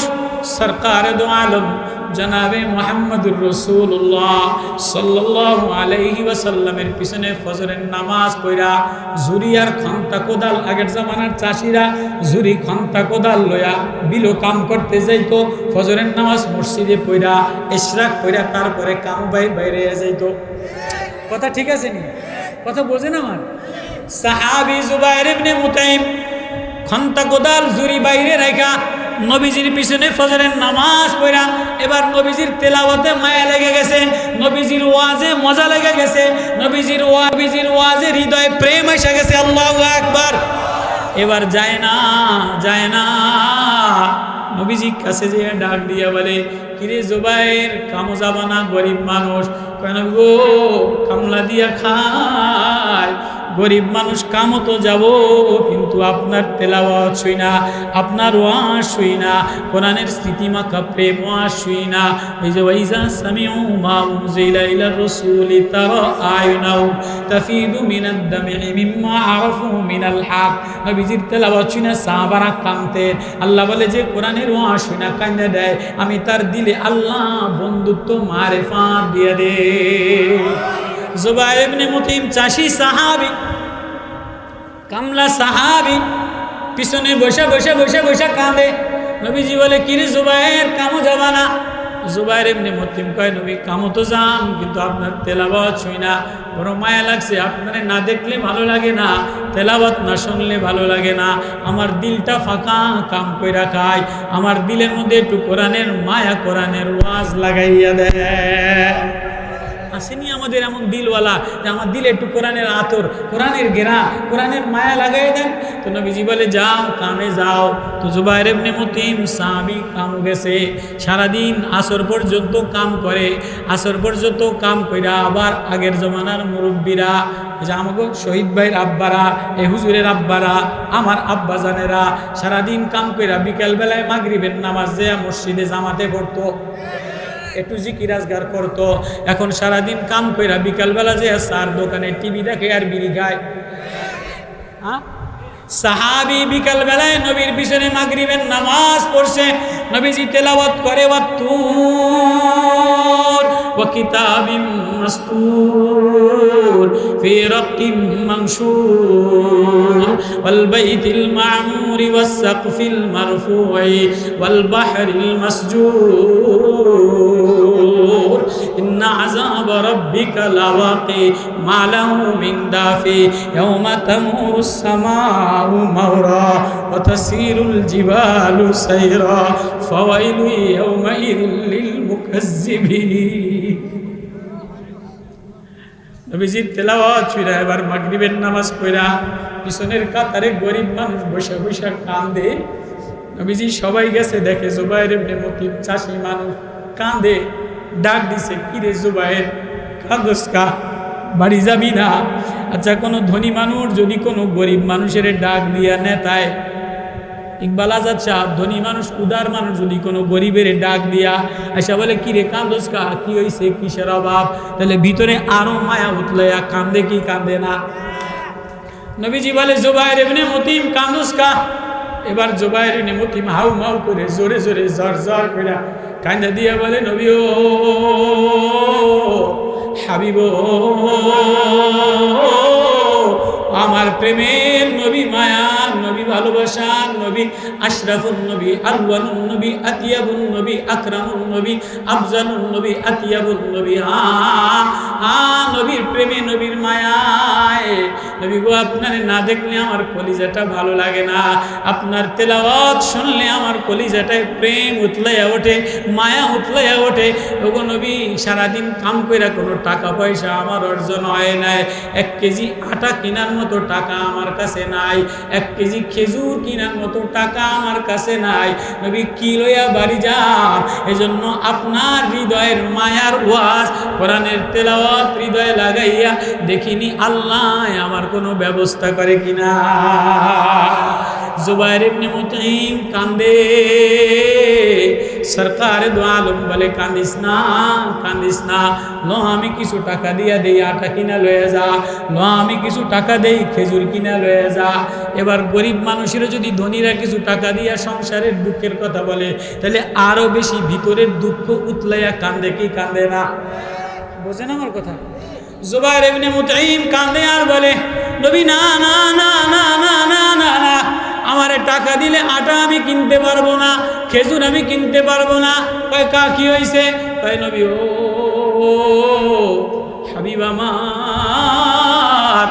সরকারে দো আলম জনাবে মুহাম্মদুর রাসূলুল্লাহ সাল্লাল্লাহু আলাইহি ওয়াসাল্লামের পিছনে ফজরের নামাজ পড়া, ঝুরি আর খন্তা কোদাল, আগের জামানার চাষিরা ঝুরি খন্তা কোদাল লয়া বিলো কাম করতে যাইতো। ফজরের নামাজ মসজিদে পড়া, ইশরাক পড়া, তারপরে কাম বাইরে যাইতো। কথা ঠিক আছে নি? কথা বোঝেন আমার? সাহাবী জুবাইর ইবনে মুতাইম খন্তা কোদাল ঝুরি বাইরে রাখা নবীজির পিছনে ফজরের নামাজ পড়া। এবার নবীজির তেলাওয়াতে মায়া লেগে গেছে, নবীজির ওয়াজে মজা লেগে গেছে, নবীজির ওয়াজে হৃদয়ে প্রেম এসে গেছে। আল্লাহু আকবার। এবার যায় না নবীজির কাছে যে ডাক দিয়া বলে, কিরে জুবাইর, কামো যাবা না? গরিব মানুষ। কেন গো? কামলা দিয়া খায়, গরিব মানুষ, কামও তো যাব, কিন্তু আপনার তেলাওয়াত শুই না, আপনার ওয়াজ শুই না, কোরআনের স্মৃতিমাখা প্রেম ওয়াজ শুই না। ওই যে ওয়াইজা সামিউ মা উনজিলা ইলার রাসূলি তারা আয়ুনাহু তাফিদু মিনাদ দামি মিম্মা আরাফু মিনাল হক। নবীজির তেলাওয়াত শুই না সাহাবারা কাঁদতেন। আল্লাহ বলে যে কোরআনের ওয়াজ শুই না কান্দা দেয়, আমি তার দিলে আল্লাহ বন্ধুত্ব মারেফাত দিয়ে দে। জুবাইর ইবনে মুতাইম চাষি সাহাবী, কামলা সাহাবী, পিছনে বসে কাঁদে। নবীজি বলে, কিরে জুবাইর, কামো যাবা না? জুবাইর ইবনে মুতাইম কয়, নবী কামো তো যাম, কিন্তু আপনার তেলাওয়াত শুই না, বড় মায়া লাগছে। আপনারে না দেখলে ভালো লাগে না, তেলাওয়াত না শুনলে ভালো লাগে না। আমার দিলটা ফাঁকা, কাম কইরা খায়। আমার দিলের মধ্যে একটু কোরআনের মায়া, কোরআনের ওয়াজ লাগাইয়া দেয়। আসেনি আমাদের এমন দিলওয়ালা যে আমার দিলে একটু কোরআনের আতর, কোরআনের ঘেরা, কোরআনের মায়া লাগাই দেন? তো নবীজি বলে, যাও কামে যাও। তো জুবাইর ইবনে মুতাইম সাহাবী কাম গেছে, সারাদিন আসর পর্যন্ত কাম করে। আসর পর্যন্ত কাম কইরা আবার আগের জমানার মুরব্বীরা, যে আমাকে শহীদ ভাইয়ের আব্বারা, এই হুজুরের আব্বারা, আমার আব্বা জানেরা সারাদিন কাম কইরা বিকেলবেলায় মাগরিবের নামাজ যে মসজিদে জামাতে পড়তো, একটু জিকির আজগার করতো। এখন সারাদিন কাম কইরা বিকালবেলা যে সার দোকানে টিভি দেখে আর বিড়ি খায়। সাহাবী বিকালবেলায় নবীর পিছনে মাগরিবের নামাজ পড়ছে, নবীজি তেলাওয়াত করে, ওয়াত্তুর ওয়া কিতাবিম মাসতুর ফি রাক্কিম মানশুর ওয়াল বাইতিল মা'মুর তামরি ওয়াস সাকফিল মারফুই ওয়াল বাহরিল মাসজুর ইন্না আযাব রাব্বিকা লাওয়াকি মা লাহু মিন দাফি ইয়াওমা তামুরুস সামাউ মাওরা ওয়া তাসিরুল জিবালু সাইরা ফাওয়াইলু ইয়াওমাইযিল লিল মুকাজ্জিবিন। নবীজির তেলাওয়াত ছুঁড়া এবার মাগরিবের নামাজ পড়া পিছনের কাতারে গরিব মানুষ বসে বসে কান্দে। নবীজি সবাই গেছে দেখে জুবাইর ইবনে মুতিম চাষি মানুষ কান্দে, ডাক দিছে, কিরে জুবাইর কাঁদোস কা, বাড়ি যাবি না? আচ্ছা কোনো ধনী মানুষ যদি কোনো গরিব মানুষের ডাক দিয়া নেতায়, ইকবাল আজাদ সাহেব ধনী মানুষ উদার মানুষ যদি কোনো গরিবের ডাক দিয়া আচ্ছা বলে কিরে কান্দোস কা, কি হইছে, কিসের অভাব, তাহলে ভিতরে আরো মায়া উঠলয়া কান্দে কি কান্দে না? নবীজি বলে জুবাইর ইবনে মুতিম কান্দোস কা? এবার জুবাইর ইবনে মুতিম হাউ মাউ করে জোরে জোরে জর জর করে কান্দা দিয়া বলে নবী ও হাবিব, আমার প্রেমের নবী, মায়ার নবী, ভালোবাসার নবী, আশরাফুন নবী, আলওয়ানুন নবী, আতিয়াবুন নবী, আকরামুন নবী, আফজালুন নবী, আতিয়াবুন নবী, নবীর প্রেমে নবীর মায়ায় নবী গো, আপনারে না দেখলে আমার কলিজাটা ভালো লাগে না, আপনার তেলাওয়াত শুনলে আমার কলিজাটায় প্রেম উতলাইয়া ওঠে, মায়া উতলাইয়া ওঠে। ওগো নবী, সারাদিন কাম কইরা কোনো টাকা পয়সা আমার অর্জন হয় নাই, 1 কেজি আটা কেনার মতো টাকা আমার কাছে নাই, 1 কেজি খেজুর কেনার মতো টাকা আমার কাছে নাই, নবী কি লইয়া বাড়ি যান? এজন্য আপনার হৃদয়ের মায়ার ওয়াজ, কোরআনের তেলাওয়াত হৃদয়ে লাগাইয়া দেখিনি আল্লাহ আমার কোনো ব্যবস্থা করে কিনা। জুবাইর ইবনে মুতিম কান্দে, সরকার দো আলম বলে কান্দিস না, কান্দিস না, লো আমি কিছু টাকা দিয়া দেই, আটা কিনা লয়ে যা, লো আমি কিছু টাকা দেই, খেজুর কিনা লয়ে যা। এবার গরিব মানুষেরও যদি ধনীরা কিছু টাকা দিয়া সংসারের দুঃখের কথা বলে, তাহলে আরো বেশি ভিতরের দুঃখ উতলাইয়া কান্দে কি কান্দে না? বোঝেন আমার কথা? জুবাইর ইবনে মুতিম কান্দে আর বলে নবী না না না না না না না না, আমারে টাকা দিলে আটা আমি কিনতে পারবো না, খেজুর আমি কিনতে পারবো না। কয় কা কি হইছে? কয় নবী ও হাবিব আমার,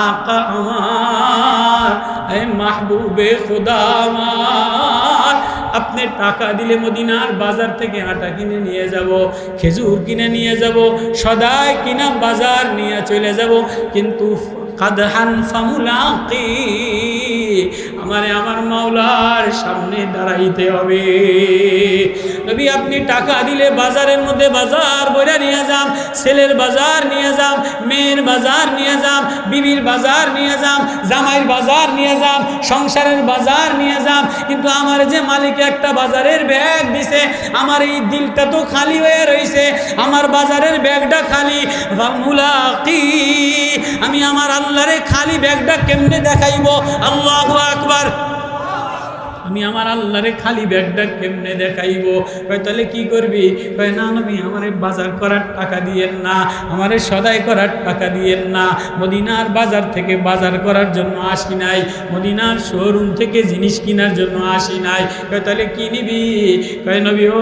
আকা আমার, এ মাহবুবে খুদা আমার, আপনি টাকা দিলে মদিনার বাজার থেকে আটা কিনে নিয়ে যাব, খেজুর কিনে নিয়ে যাব, সদাই কিনা বাজার নিয়ে চলে যাব, কিন্তু কাদহান ফামুলাকি, আমারে আমার মাওলার সামনে দাঁড়াইতে হবে। নবী আপনি টাকা দিলে বাজারের মধ্যে বাজার বইরা নিয়ে যান, ছেলের বাজার নিয়ে যান, মেয়ের বাজার নিয়ে যান, বিবির বাজার নিয়ে যান, জামাইয়ের বাজার নিয়ে যান, সংসারের বাজার নিয়ে যান, কিন্তু আমার যে মালিক একটা বাজারের ব্যাগ দিছে, আমার এই দিলটা তো খালি হয়ে রয়েছে, আমার বাজারের ব্যাগটা খালি। ফামুলাকি, আমি আমার আল্লাহরে খালি ব্যাগটা কেমনে দেখাইব? আল্লাহু আকবার। আমি আমার আল্লাহরে খালি ব্যাগটা কেমনে দেখাইব? কয় তাহলে কি করবি? কয় না নবী, আমারে বাজার করার টাকা দিয়েন না, আমারে সদাই করার টাকা দিয়েন না, মদিনার বাজার থেকে বাজার করার জন্য আসি নাই, মদিনার শোরুম থেকে জিনিস কেনার জন্য আসি নাই। কয় তাহলে কি নিবি? কয় নবী ও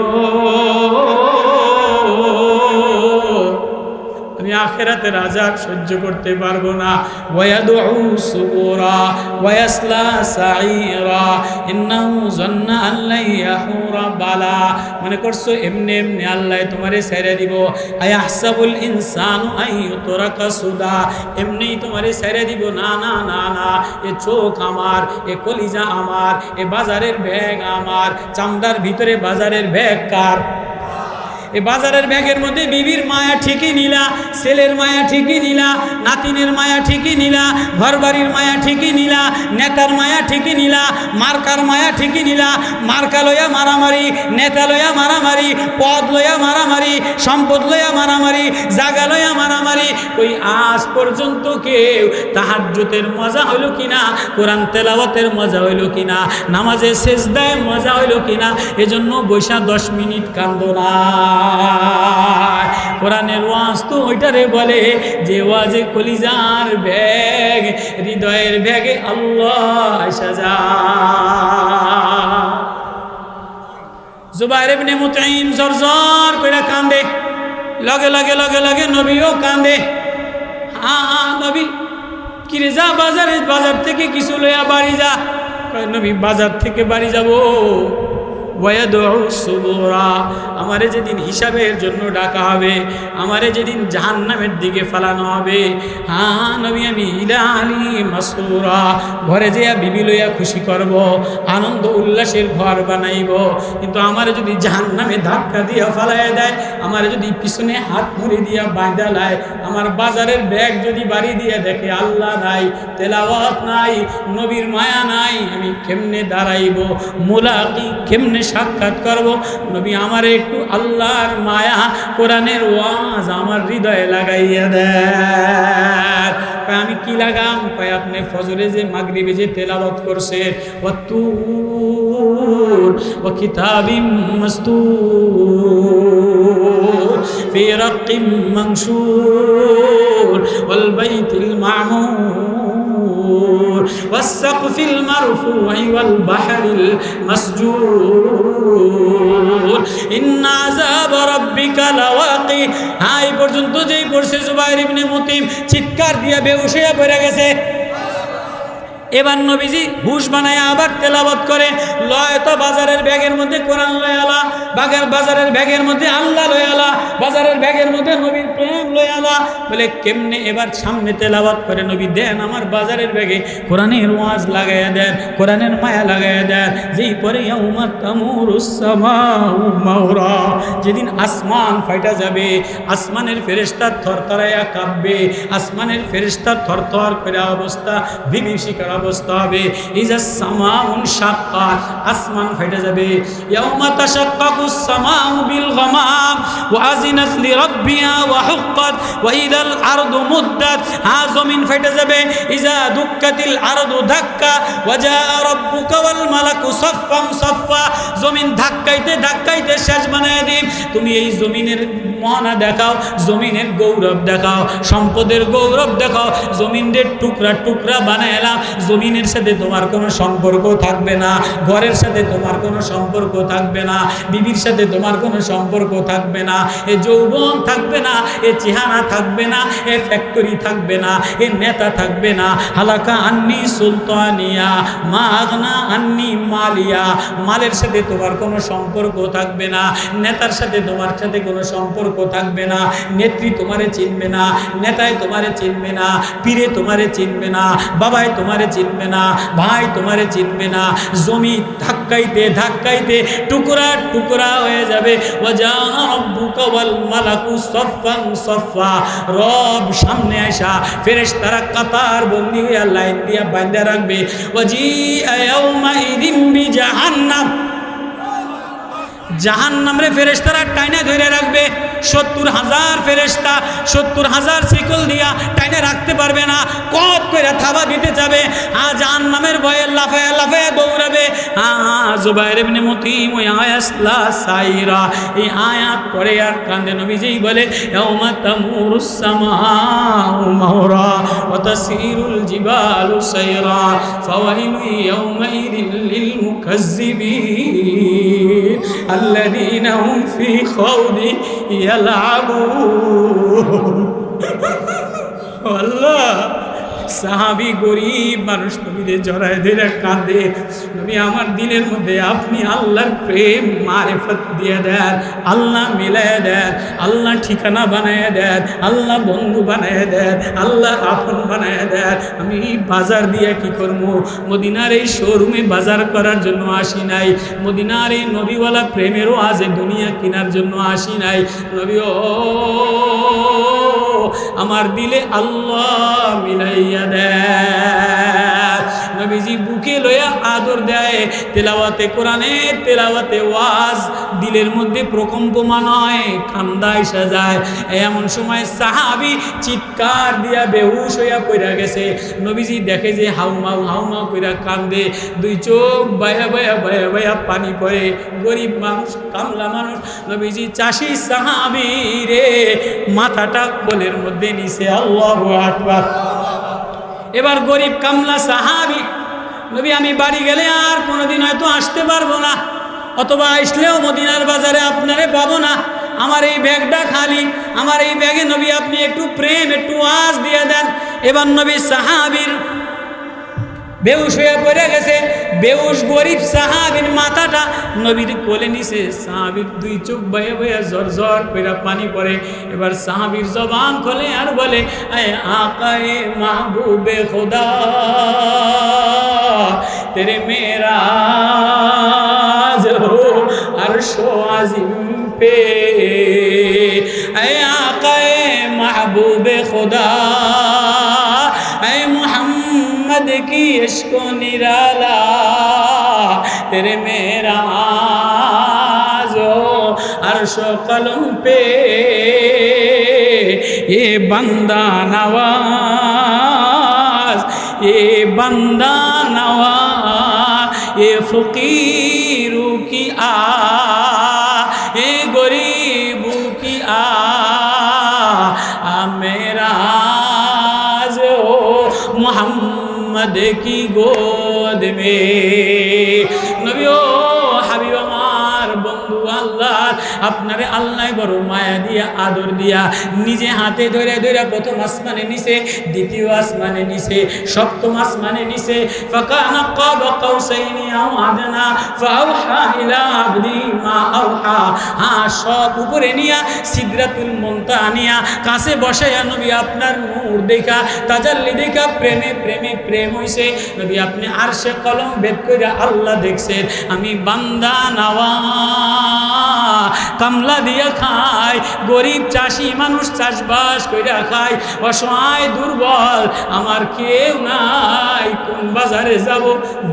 আমি আখিরাতের আযাব সহ্য করতে পারবো না। ওয়ায়াদউ সুবুরা ওয়ায়াসলা সাঈরা ইন্নাহু যান্না আল্লা ইয়াহুরা বালা, মনে করছো এমনি এমনি আল্লাহ তোমারে ছেড়ে দিব? আয়াহসাবুল ইনসানু আইয়ুতরাকা সুদা, এমনি তোমারে ছেড়ে দিব? না না না না, এ চোখ আমার, এ কলিজা আমার, এ বাজারের ব্যাগ আমার, চামড়ার ভিতরে বাজারের ব্যাগ কার? এই বাজারের ব্যাগের মধ্যে বিবির মায়া ঠিকই নিলা, ছেলের মায়া ঠিকই নিলা, নাতিনের মায়া ঠিকই নিলা, ঘরবাড়ির মায়া ঠিকই নিলা, নেতার মায়া ঠিকই নিলা, মার্কার মায়া ঠিকই নিলা, মার্কা লইয়া মারামারি, নেতা লইয়া মারামারি, পদ লইয়া মারামারি, সম্পদ লইয়া মারামারি, জাগা লইয়া মারামারি। ওই আজ পর্যন্ত কেউ তাহাজ্জুদের মজা হইল কিনা, কোরআন তেলাওয়াতের মজা হইল কিনা, নামাজে সেজদায় মজা হইল কিনা, এজন্য বৈশা 10 মিনিট কান্দো না। কোরআনের ওয়াজ তো তো ওইটারে বলে যে ওয়াজে কলিজার ব্যাগ, হৃদয়ের ব্যাগে আল্লাহ সাজা। জুবাইর ইবনে মুতঈম জরজর কইরা কান্দে, লগে লগে লগে লগে নবীও কান্দে। নবী কিরে যা বাজারে, বাজার থেকে কিছু লইয়া বাড়ি যা। কয় নবী বাজার থেকে বাড়ি যাব। আমারে যেদিন হিসাবের জন্য ডাকা হবে, আমারে যেদিন জাহান্নামের দিকে ফালানো হবে, নবী আমি ইলা আলী মাসরুরা, ঘরে যেয়া বিবি লইয়া খুশি করব, আনন্দ উল্লাসের ঘর বানাইব। কিন্তু আমারে যদি জাহান্নামে ধাক্কা দিয়া ফালাইয়া দেয়, আমারে যদি পিছনে হাত মুড়ি দিয়া বাঁধা লায়, আমার বাজারের ব্যাগ যদি বাড়ি দিয়ে দেখে আল্লাহ নাই, তেলাওয়াত নাই, নবীর মায়া নাই, আমি কেমনে দাঁড়াইব, মুলাকি কেমনে সাক্ষাৎ করব। নবী আমারে একটু আল্লাহর মায়া, কোরআনের ওয়াজ আমার হৃদয়ে লাগাইয়া দেয়। আমি কি লাগাম? কয় আপনি ফজরে যে মাগরিবে যে তেলাওয়াত করছে, ওয়াতুর ওয়া কিতাবিম মাসতুর ফি রাক্কিম মানশুর ওয়াল বাইতিল মা'মুর والسقف المرفوع والبحر المسجور إن عذاب ربك لواقع। এই পর্যন্ত যেই পড়ছে জুবাইর ইবনে মুতঈম চিৎকার দিয়ে বেহুশ হয়ে পড়ে গেছে। এবার নবীজি হুশ বানায় আবার তেলাওয়াত করে, লয় তো বাজারের ব্যাগের মধ্যে কোরআন লয় আলা, বাজারের ব্যাগের মধ্যে আল্লাহ লয় আলা, বাজারের ব্যাগের মধ্যে নবীর প্রেম লয় আলা। বলে কেমনে? এবার সামনে তেলাওয়াত করে নবী দেন আমার বাজারের ব্যাগে কোরআনের ওয়াজ লাগাইয়া দেন, কোরআনের মায়া লাগাইয়া দেন। যেই পরে ইয়াউমা তামুরুস সামাউ মাওরা, যেদিন আসমান ফাইটা যাবে, আসমানের ফেরেশতা থরথরাইয়া কাঁপবে, আসমানের ফেরেশতা থরথর করে অবস্থা বিভীষিকার অবস্থা হবে। ইজা সামাউন শাক্কাত, আসমান ফেটে যাবে। ইয়াউমা তাশাক্কাকুস সামাউ বিল গামাম ওয়া আযিনাত লিরাব্বিহা ওয়া হুক্কাত ওয়া ইদাল আরদু মুদ্দাত, জমিন ফেটে যাবে। ইজা দুক্কাতিল আরদু ধাক্কা ওয়া জাআ রাব্বুকা ওয়াল মালাকু সাফফান সাফফা, জমিন ধাক্কাইতে ধাক্কাইতে শেষ বানায় দিই। তুমি এই জমিনের মহানা দেখাও, জমিনের গৌরব দেখাও, সম্পদের গৌরব দেখাও। জমিনের টুকরা টুকরা বানাইলাম, জমিনের সাথে তোমার কোনো সম্পর্ক থাকবে না, ঘরের সাথে তোমার কোনো সম্পর্ক থাকবে না, বিবির সাথে তোমার কোনো সম্পর্ক থাকবে না, এ যৌবন থাকবে না, এ চেহারা থাকবে না, এ ফ্যাক্টরি থাকবে না, এ নেতা থাকবে না। হালাকা আন্নি সুলতানিয়া মা আগনা আন্নি মালিয়া, মালের সাথে তোমার কোনো সম্পর্ক থাকবে না, নেতার সাথে তোমার সাথে কোনো সম্পর্ক থাকবে না, নেত্রী তোমারে চিনবে না, নেতায় তোমারে চিনবে না, পীরে তোমারে চিনবে না, বাবায় তোমারে চিনবে না, ভাই তোমারে চিনবে না। জমি ধাক্কাইতে ধাক্কাইতে টুকরা টুকরা হয়ে যাবে। ওয়াজা রাব্বুকা ওয়াল মালাকু সাফফান সাফফা, রব সামনে আসা ফেরেশতারা কাতার বন্দি হয়ে লাইন দিয়া বাঁধা রাখবে। ওয়াজিআ ইয়াউমা ইদিন বিজাহান্নাম, জাহান্নামরে ফেরেশতারা টাইনা ধরে রাখবে। 70,000 ফেরেশতা 70,000 শিকল দিয়া টাইনা রাখতে পারবে না, কত করে থাবা দিতে যাবে। জাহান্নামের ভয়ে লাফায়া লাফায়া দৌড়াবে। জুবাইর ইবনে মুতঈম ওই আয়াসলা সাইরা, এই আয়াত পড়ে আর কান্দে। নবীজি বলে ইয়াউমা তামুরুস সামাউ মাওরা ওয়া তাসিরুল জিবালু সাইরা ফাওয়াইলু ইয়াউমাইদিন লিল মুকাজ্জিবিন الذين هم في خوض يلعبون والله সাহাবী গরিব মানুষ নবীদের জড়ায় ধরে কাঁদে। নবী আমার দিলের মধ্যে আপনি আল্লাহর প্রেম মারিফত দিয়ে দেন, আল্লাহ মিলায় দেন, আল্লাহ ঠিকানা বানায় দেন, আল্লাহ বন্ধু বানায় দেন, আল্লাহ আপন বানায় দেন। আমি বাজার দিয়ে কি করবো? মদিনার এই শোরুমে বাজার করার জন্য আসি নাই, মদিনার এই নবীওয়ালা প্রেমেরও আজে দুনিয়া কেনার জন্য আসি নাই। নবী ও আমার দিলে আল্লাহ মিলাইয়া দেন। নবীজি বুকে লইয়া আদর দেয়। তেলাওয়াতে কোরআনের তেলাওয়াতে ওয়াজ দিলের মধ্যে প্রকম্পমান হয়, কান্দা এসে যায়। এমন সময় সাহাবী চিৎকার দিয়া বেহুশ হইয়া পড়ে গেছে। নবীজি দেখে যে হাউমাউ হাউমাউ কইরা কান্দে, দুই চোখ বায়া বায়া বায়া বায়া পানি পড়ে। গরিব মানুষ, কামলা মানুষ। নবীজি চাষি সাহাবী রে মাথাটা কোলের মধ্যে নিছে। আল্লাহু আকবার। এবার গরিব কামলা সাহাবী, নবী আমি বাড়ি গেলে আর কোনোদিন হয়তো আসতে পারবো না, অথবা আসলেও মদিনার বাজারে আপনারে পাবো না, আমার এই ব্যাগটা খালি, আমার এই ব্যাগে নবী আপনি একটু প্রেম একটু ওয়াজ দিয়ে দেন। এবার নবী সাহাবীর বেহুশ হয়ে পড়ে গেছে। বেহুশ গরিব সাহাবীর মাথাটা নবীর কোলে নিছে। সাহাবীর দুই চোখ বয়ে বয়ে ঝর ঝর কইরা পানি পড়ে। এবার সাহাবীর জবান খোলে আর বলে, আয় আকায়ে মাহবুবে খুদা তেরে মেরাজ হো আরশো আজিম पे ऐ आक़ाए महबूब खुदा ऐ मोहम्मद की इश्क़ो निराला तेरे मेराज़ो अर्शो कलम पे ये बंदा नवाज ये बंदा नवाज ये फ़कीरों की ए गरीबों की मेरा जो मोहम्मद की गोद में नबी ओ हबीब আমার বন্ধু আল্লাহ আপনারে আল্লাহ বড় মায়া দিয়া আদর দিয়া নিজে হাতে ধরে ধরে প্রথম আসমানে নিছে, দ্বিতীয় আসমানে নিছে, সপ্তম আসমানে নিছে। ফাকানা কাব কাউসাইনি আও আদনা ফাওহা ইলা আবদি মা আওহা। সব উপরে নিয়া সিদরাতুল মুনতাহা নিয়া কাছে বসায়া নবী আপনার নূর দেখা তাজাল্লি দেখা প্রেমে প্রেমে প্রেম হইছে। নবী আপনি আরশে কলম ভেদ কইরা আল্লাহ দেখছেন। আমি বান্দা নাওয়া কামলা দিয়া খায়, গরিব চাষি মানুষ চাষবাস কইরা খায়, অসহায় দুর্বল, আমার কেউ নাই। কোন বাজারে যাব?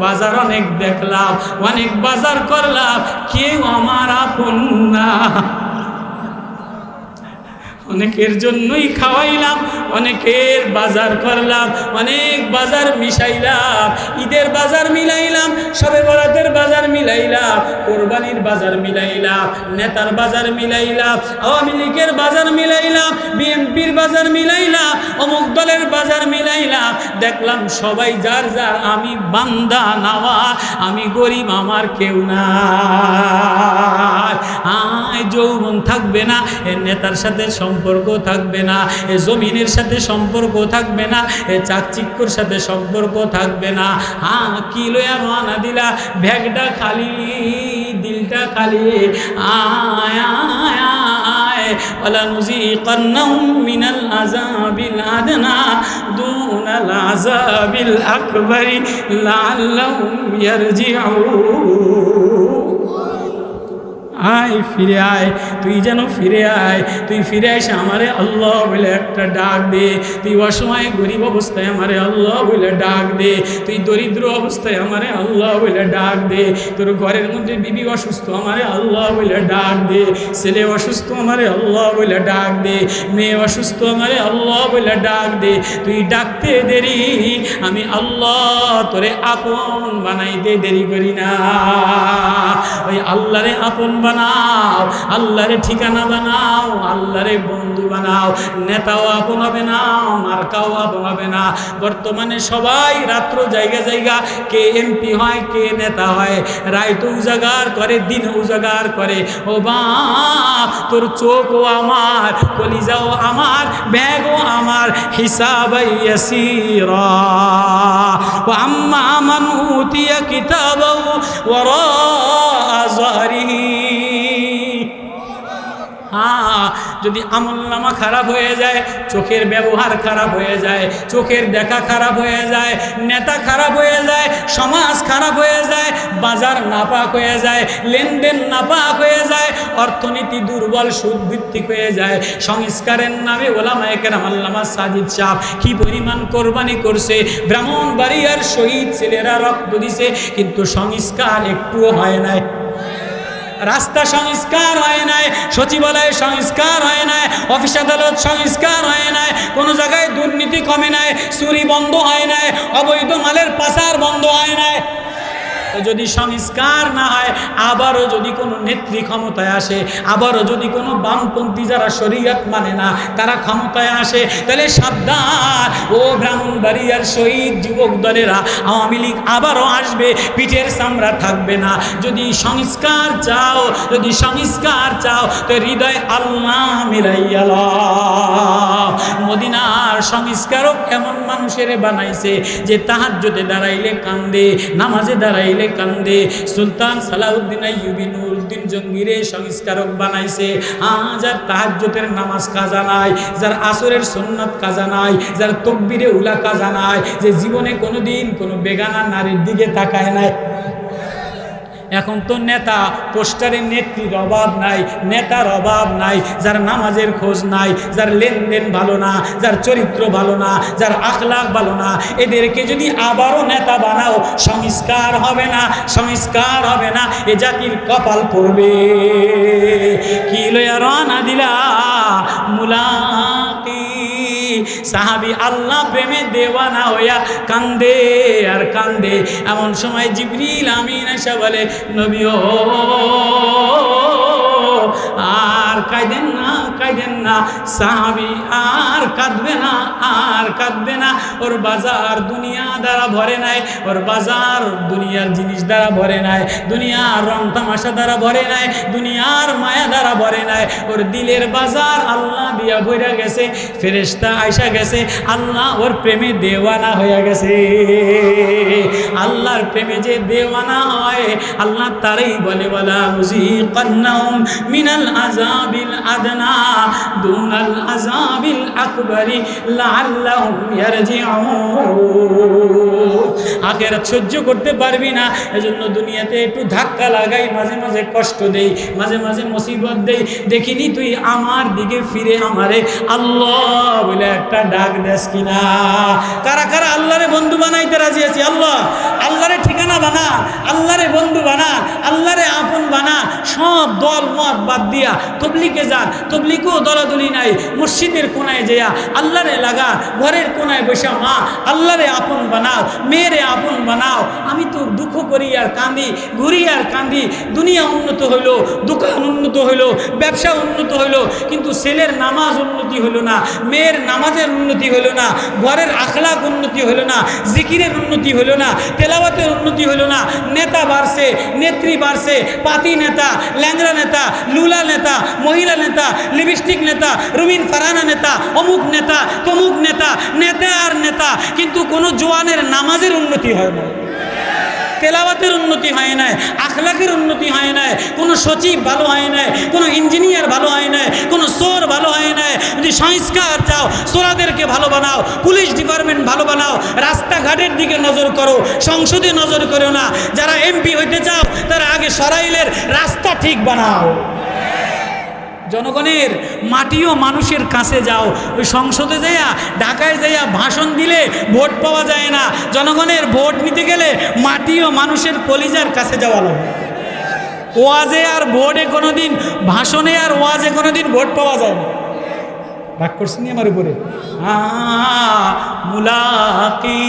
বাজার অনেক দেখলাম, অনেক বাজার করলাম, কেউ আমার আপন না। অনেকের জন্যই খাওয়াইলাম, অনেকের বাজার করলাম, অনেক বাজার মিশাইলাম, ঈদের বাজার মিলাইলাম, শবে বরাতের বাজার মিলাইলাম, কোরবানির বাজার মিলাইলাম, নেতার বাজার মিলাইলাম, আওয়ামী লীগের বাজার মিলাইলাম, বিএনপির বাজার মিলাইলাম, অমুক দলের বাজার মিলাইলাম। দেখলাম সবাই যার যার, আমি বান্দা নাওয়া, আমি গরিব, আমার কেউ না। যৌবন থাকবে না, এ নেতার সাথে সম্পর্ক থাকবে না, এ জমিনের সাথে সম্পর্ক থাকবে না, এ চাকচিক্যর সাথে সম্পর্ক থাকবে না। কি লয়া রওনা দিলা? ব্যাগটা খালি, দিলটা খালি। আয় আয় আয় ওয়ালা নুযীকান্নাহুম মিনাল আযাবিল আদনা দুনাল আযাবিল আকবারি লাআল্লাহুম ইয়ারজিউন। আয় ফিরে আয়, তুই যেন ফিরে আয়, তুই ফিরে এসে আমারে আল্লাহ বলে একটা ডাক দে। তুই অসময়ে গরিব অবস্থায় আমারে আল্লাহ বলে ডাক দে, তুই দরিদ্র অবস্থায় আমারে আল্লাহ বলে ডাক দে, তোর ঘরের মধ্যে বিবি অসুস্থ আমারে আল্লাহ বলে ডাক দে, ছেলে অসুস্থ আমারে আল্লাহ বলে ডাক দে, মেয়ে অসুস্থ আমারে আল্লাহ বলে ডাক দে। তুই ডাকতে দেরি, আমি আল্লাহ তোরে আপন বানাইতে দেরি করি না। ওই আল্লাহরে আপন বানাও, আল্লাহরে ঠিকানা বানাও, আল্লাহরে বন্ধু বানাও। নেতাও আপন হবে না, মার্কাও আপন হবে না। বর্তমানে সবাই রাত্র জায়গা জায়গা কে এমপি হয়, কে নেতা হয়, রাইত উজাগার করে, দিন উজাগার করে। ও বাপ, তোর চোখও আমার, কলিজাও আমার, ব্যাগও আমার, হিসাব ইয়াসীরা। ওয়া আম্মা মান উতিয়া কিতাবাহু ওয়ারা যাহরিহি। যদি আমলনামা খারাপ হয়ে যায়, চোখের ব্যবহার খারাপ হয়ে যায়, চোখের দেখা খারাপ হয়ে যায়, নেতা খারাপ হয়ে যায়, সমাজ খারাপ হয়ে যায়, বাজার নাপাক হয়ে যায়, লেনদেন নাপাক হয়ে যায়, অর্থনীতি দুর্বল সুদভিত্তিক হয়ে যায়। সংস্কারের নামে ওলামায়ে কেরাম আল্লামা সাজিদ সাহেব কি পরিমাণ কোরবানি করছে, ব্রাহ্মণবাড়িয়ার শহীদ ছেলেরা রক্ত দিছে, কিন্তু সংস্কার একটুও হয় নাই। রাস্তা সংস্কার হয় নাই, সচিবালয় সংস্কার হয় নাই, অফিস আদালত সংস্কার হয় নাই, কোনো জায়গায় দুর্নীতি কমে নাই, চুরি বন্ধ হয় নাই, অবৈধ মালের পাচার বন্ধ হয় নাই। যদি সংস্কার না হয়, আবারও যদি কোনো নেত্রী ক্ষমতায় আসে, আবারও যদি কোনো বামপন্থী যারা শরীয়ত মানে না তারা ক্ষমতায় আসে, তাহলে সাবধান ও ব্রাহ্মণবাড়িয়ার শহীদ যুবক দলেরা, আওয়ামী লীগ আবারও আসবে, পিঠের চামড়া থাকবে না। যদি সংস্কার চাও, যদি সংস্কার চাও, তো হৃদয় আল্লাহ মিলাইয়া লও। মদিনার সংস্কারক এমন মানুষের বানাইছে যে তাহাজ্জুদে দাঁড়াইলে কান্দে, নামাজে দাঁড়াইলে কান্দে। সুলতান সালাউদ্দিন আইয়ুবী নুরউদ্দিন জঙ্গিরে সংস্কারক বানাইছে। যার তাহাজ্জুদের নামাজ কাজা নাই, যার আসরের সুন্নাত কাজা নাই, যার তাকবীরে উলা কাজা নাই, যে জীবনে কোনোদিন কোনো বেগানা নারীর দিকে তাকায় নাই। এখন তো নেতা পোস্টারে নেত্রীর অভাব নাই, নেতার অভাব নাই, যার নামাজের খোঁজ নাই, যার লেনদেন ভালো না, যার চরিত্র ভালো না, যার আখলাক ভালো না, এদেরকে যদি আবারও নেতা বানাও, সংস্কার হবে না, সংস্কার হবে না, এ জাতির কপাল পড়বে। কি লইয়া রওনা দিলা মুলাকি, সাহাবী আল্লাহ প্রেমে দেওয়ানা হইয়া কান্দে আর কান্দে। এমন সময় জিবরিল আমিন এসে বলে, নবী ও আর কাঁদেন না, কাঁদেন না। সাহাবী আর কাঁদবে না, আর কাঁদবে না। ওর বাজার দুনিয়া দ্বারা ভরে নাই, ওর বাজার দুনিয়ার জিনিস দ্বারা ভরে নাই, দুনিয়ার রং তামাশা দ্বারা ভরে নাই, দুনিয়ার মায়া দ্বারা ভরে নাই। ওর দিলের বাজার আল্লাহ দিয়া ভরে গেছে, ফেরেশতা আইসা গেছে, আল্লাহ ওর প্রেমে দেওয়ানা হয়ে গেছে। আল্লাহর প্রেমে যে দেওয়ানা হয়, আল্লাহ তারই বলে, ওয়ালা মুযিকান্নাহুম মিনাল আযাবিল আদনা দুনাল আযাবিল আকবারি লাআল্লাহুম ইয়ারজিউন। আখিরাত সহ্য করতে পারবি না, এজন্য দুনিয়াতে একটু ধাক্কা লাগাই, মাঝে মাঝে কষ্ট দেই, মাঝে মাঝে মুসিবত দেই। দেখিনি তুই আমার দিকে ফিরে আমারে আল্লাহ বলে একটা ডাক দেস কিনা? কারা কারা আল্লাহরে বন্ধু বানাইতে রাজি আছি? আল্লাহ, আল্লাহরে ঠিকানা বানা, আল্লাহরে বন্ধু বানা, আল্লাহরে আপন বানা। সব দল মত বাদ দিয়া তবলিগে যান, তবলিগও দলাদলি নাই, মসজিদের কোনায় যেয়া আল্লাহরে লাগা, ঘরের কোনায় বসা মা আল্লাহরে আপন বানাও, মেয়েরে আপন বানাও। আমি তো দুঃখ করি আর কান্দি, ঘুরি আর কান্দি। দুনিয়া উন্নত হইল, দোকান উন্নত হইল, ব্যবসা উন্নত হইল, কিন্তু ছেলের নামাজ উন্নতি হইল না, মেয়ের নামাজের উন্নতি হইল না, ঘরের আখলাক উন্নতি হইল না, জিকিরের উন্নতি হইল না, তেলাওয়াতের উন্নতি হইল না। নেতা বাড়ছে, নেত্রী বাড়ছে, পাতি নেতা, ল্যাংরা নেতা, লুলা নেতা, মহিলা নেতা, লিপস্টিক নেতা, রুমিন ফারানা নেতা, অমুক নেতা, তমুক নেতা, নেতা আর নেতা, কিন্তু কোনো জোয়ানের নামাজের উন্নতি হয় না, তেলাওয়াতের উন্নতি হয় নাই, আখলাকের উন্নতি হয় নাই, কোনো সচিব ভালো হয় নাই, কোনো ইঞ্জিনিয়ার ভালো হয় নাই, কোনো চোর ভালো হয় নাই। যদি সংস্কার চাও, চোরাদেরকে ভালো বানাও, পুলিশ ডিপার্টমেন্ট ভালো বানাও, রাস্তাঘাটের দিকে নজর করো, সংসদে নজর করো না। যারা এমপি হইতে চাও, তারা আগে সরাইলের রাস্তা ঠিক বানাও। জনগণের মাটিও মানুষের কাছে যাও। ওই সংসদে যাইয়া, ঢাকায় যাইয়া ভাষণ দিলে ভোট পাওয়া যায় না। জনগণের ভোট নিতে গেলে মাটিও মানুষের কলিজার কাছে যাওয়া লাগবে। ওয়াজে আর ভোটে কোনোদিন, ভাষণে আর ওয়াজে কোনোদিন ভোট পাওয়া যায় না। রাগ করছেন আমার উপরে? মুলাকি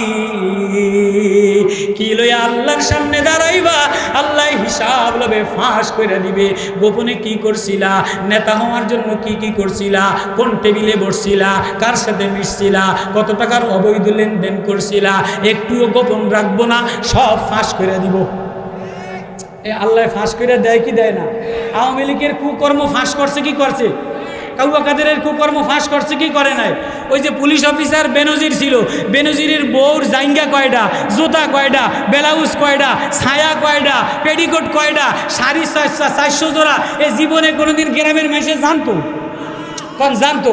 কি লইয়া আল্লাহর সামনে দাঁড়াইবা, আল্লাহ হিসাব লবে, ফাঁস করে দিবে। গোপনে কি করছিলা, নেতা হওয়ার জন্য কি কি করছিলা, কোন টেবিলে বসছিলা, কার সাথে মিশছিলা, কত টাকার অবৈধ লেনদেন করছিলা, একটুও গোপন রাখবো না, সব ফাঁস করে দিব। আল্লাহ ফাঁস করে দেয় কি দেয় না? আওয়ামী লীগের কুকর্ম ফাঁস করছে কি করছে? কাউয়া কাদেরের কুকর্ম ফাঁস করছে কি করে নাই? ওই যে পুলিশ অফিসার বেনজির ছিল, বেনজিরের বউর জাইঙ্গা কয়টা, জুতা কয়টা, ব্লাউজ কয়টা, ছায়া কয়টা, পেডিকোট কয়টা, শাড়ি 400 জোড়া, এই জীবনে কোনোদিন গ্রামের মেসে জানতো? কোন জানতো?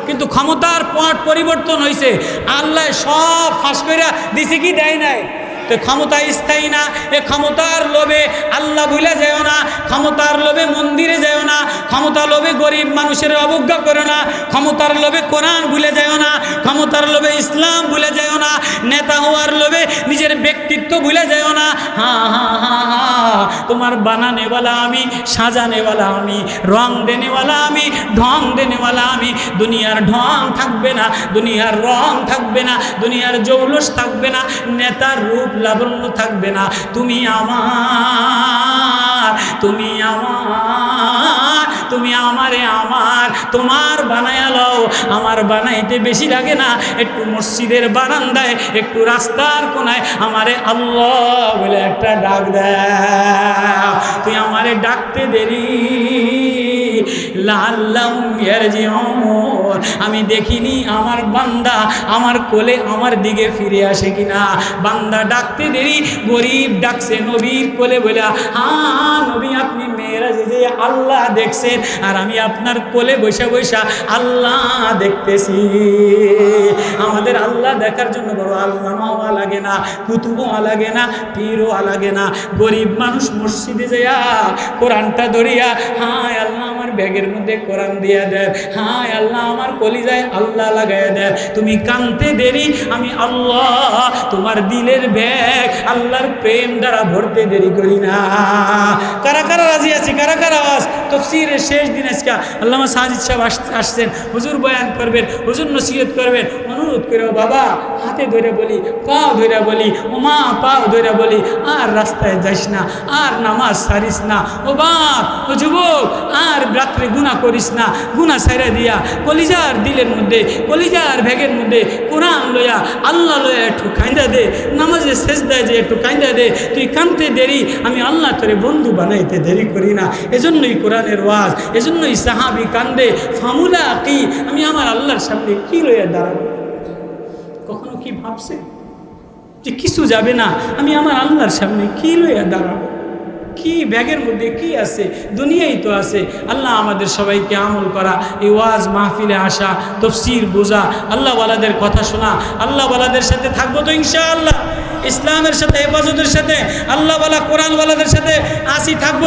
কিন্তু ক্ষমতার পট পরিবর্তন হয়েছে, আল্লাহ সব ফাঁস করে দিছে কি দেয় নাই? তো ক্ষমতা স্থায়ী না। এ ক্ষমতার লোভে আল্লাহ ভুলে যেও না, ক্ষমতার লোভে মন্দিরে যেও না, ক্ষমতার লোভে গরিব মানুষের অবজ্ঞা করো না, ক্ষমতার লোভে কোরআন ভুলে যেও না, ক্ষমতার লোভে ইসলাম ভুলে যেও না, নেতা হওয়ার লোভে নিজের ব্যক্তিত্ব ভুলে যেও না। হ্যাঁ হ্যাঁ হ্যাঁ হ্যাঁ, তোমার বানানেওয়ালা আমি, সাজানেওয়ালা আমি, রং দেনেওয়ালা আমি, ঢং দেনেওয়ালা আমি। দুনিয়ার ঢং থাকবে না, দুনিয়ার রং থাকবে না, দুনিয়ার জৌলুস থাকবে না, নেতার রূপ লাবণ্য থাকবে না। তুমি আমার, তুমি আমার, তুমি আমারে আমার, তোমার বানায়া লও। আমার বানাইতে বেশি লাগে না, একটু মসজিদের বারান্দায়, একটু রাস্তার কোনায় আমারে আল্লাহ বলে একটা ডাক দাও। তুই আমারে ডাকতে দেরি লাআল্লাহুম ইয়ারজিউন। আমি দেখিনি আমার বান্দা আমার কোলে আমার দিকে ফিরে আসে কিনা। বান্দা ডাকতে দেরি, গরিব ডাকছে নবীর কোলে বলে, হ্যাঁ নবী আপনি মেরাজে যে আল্লাহ দেখছেন, আর আমি আপনার কোলে বৈশা বৈশা আল্লাহ দেখতেছি। আমাদের আল্লাহ দেখার জন্য বড় আল্লাহ হওয়া লাগে না, কুতুব হওয়া লাগে না, পীর হওয়া লাগে না। গরিব মানুষ মসজিদে যাইয়া কোরআনটা ধরিয়া, হায় আল্লাহ আমার ব্যাগের মধ্যে কোরআন দিয়া দেয়, হায় আল্লাহ আমার কলিজায় আল্লাহ লাগাইয়া দেয়। তুমি কানতে দেরি, আমি আল্লাহ তোমার দিলের ব্যাগ আল্লাহর প্রেম দ্বারা ভরতে দেরি করি না। কারা কারা রাজি আছি? কারা কারা আওয়াজ? তাফসীরের শেষ দিন আজকে আল্লামা সাজিদ সাহেব আসছেন, হুজুর বয়ান করবেন, হুজুর নসিহত করবেন। অনুরোধ করে বাবা হাতে ধরে বলি, পাও ধরে বলি, ও মা পাও ধরে বলি, আর রাস্তায় যাইস না, আর নামাজ ছাড়িস না, ও বাপ ও যুবক আর রাত্রে গুনাহ করিস না। গুনাহ ছেড়ে দিয়া কলিজার দিলের মধ্যে, কলিজার ব্যাগের মধ্যে কোরআন লইয়া আল্লাহ লইয়া একটু কাঁদা দে, নামাজে সেজদায় যে একটু কাঁদা দে। তুই কাঁদতে দেরি, আমি আল্লাহ তোরে বন্ধু বানাইতে দেরি করি না। এজন্যই কোরআনের ওয়াজ, এজন্যই সাহাবি কান্দে, ফামুলা কি আমি আমার আল্লাহর সামনে কি লইয়া দাঁড়াবো? কখনো কি ভাবছে যে কিছু যাবে না, আমি আমার আল্লাহর সামনে কি লইয়া দাঁড়াবো? কি ব্যাগের মধ্যে কি আছে? দুনিয়াই তো আছে। আল্লাহ আমাদের সবাইকে আমল করা, এই ওয়াজ মাহফিলে আসা, তাফসীর বোঝা, আল্লাহওয়ালাদের কথা শোনা, আল্লাহওয়ালাদের সাথে থাকবো তো ইনশাআল্লাহ। ইসলামের সাথে, হেফাজতের সাথে, আল্লাহওয়ালা কোরআনওয়ালাদের সাথে আসি থাকবো।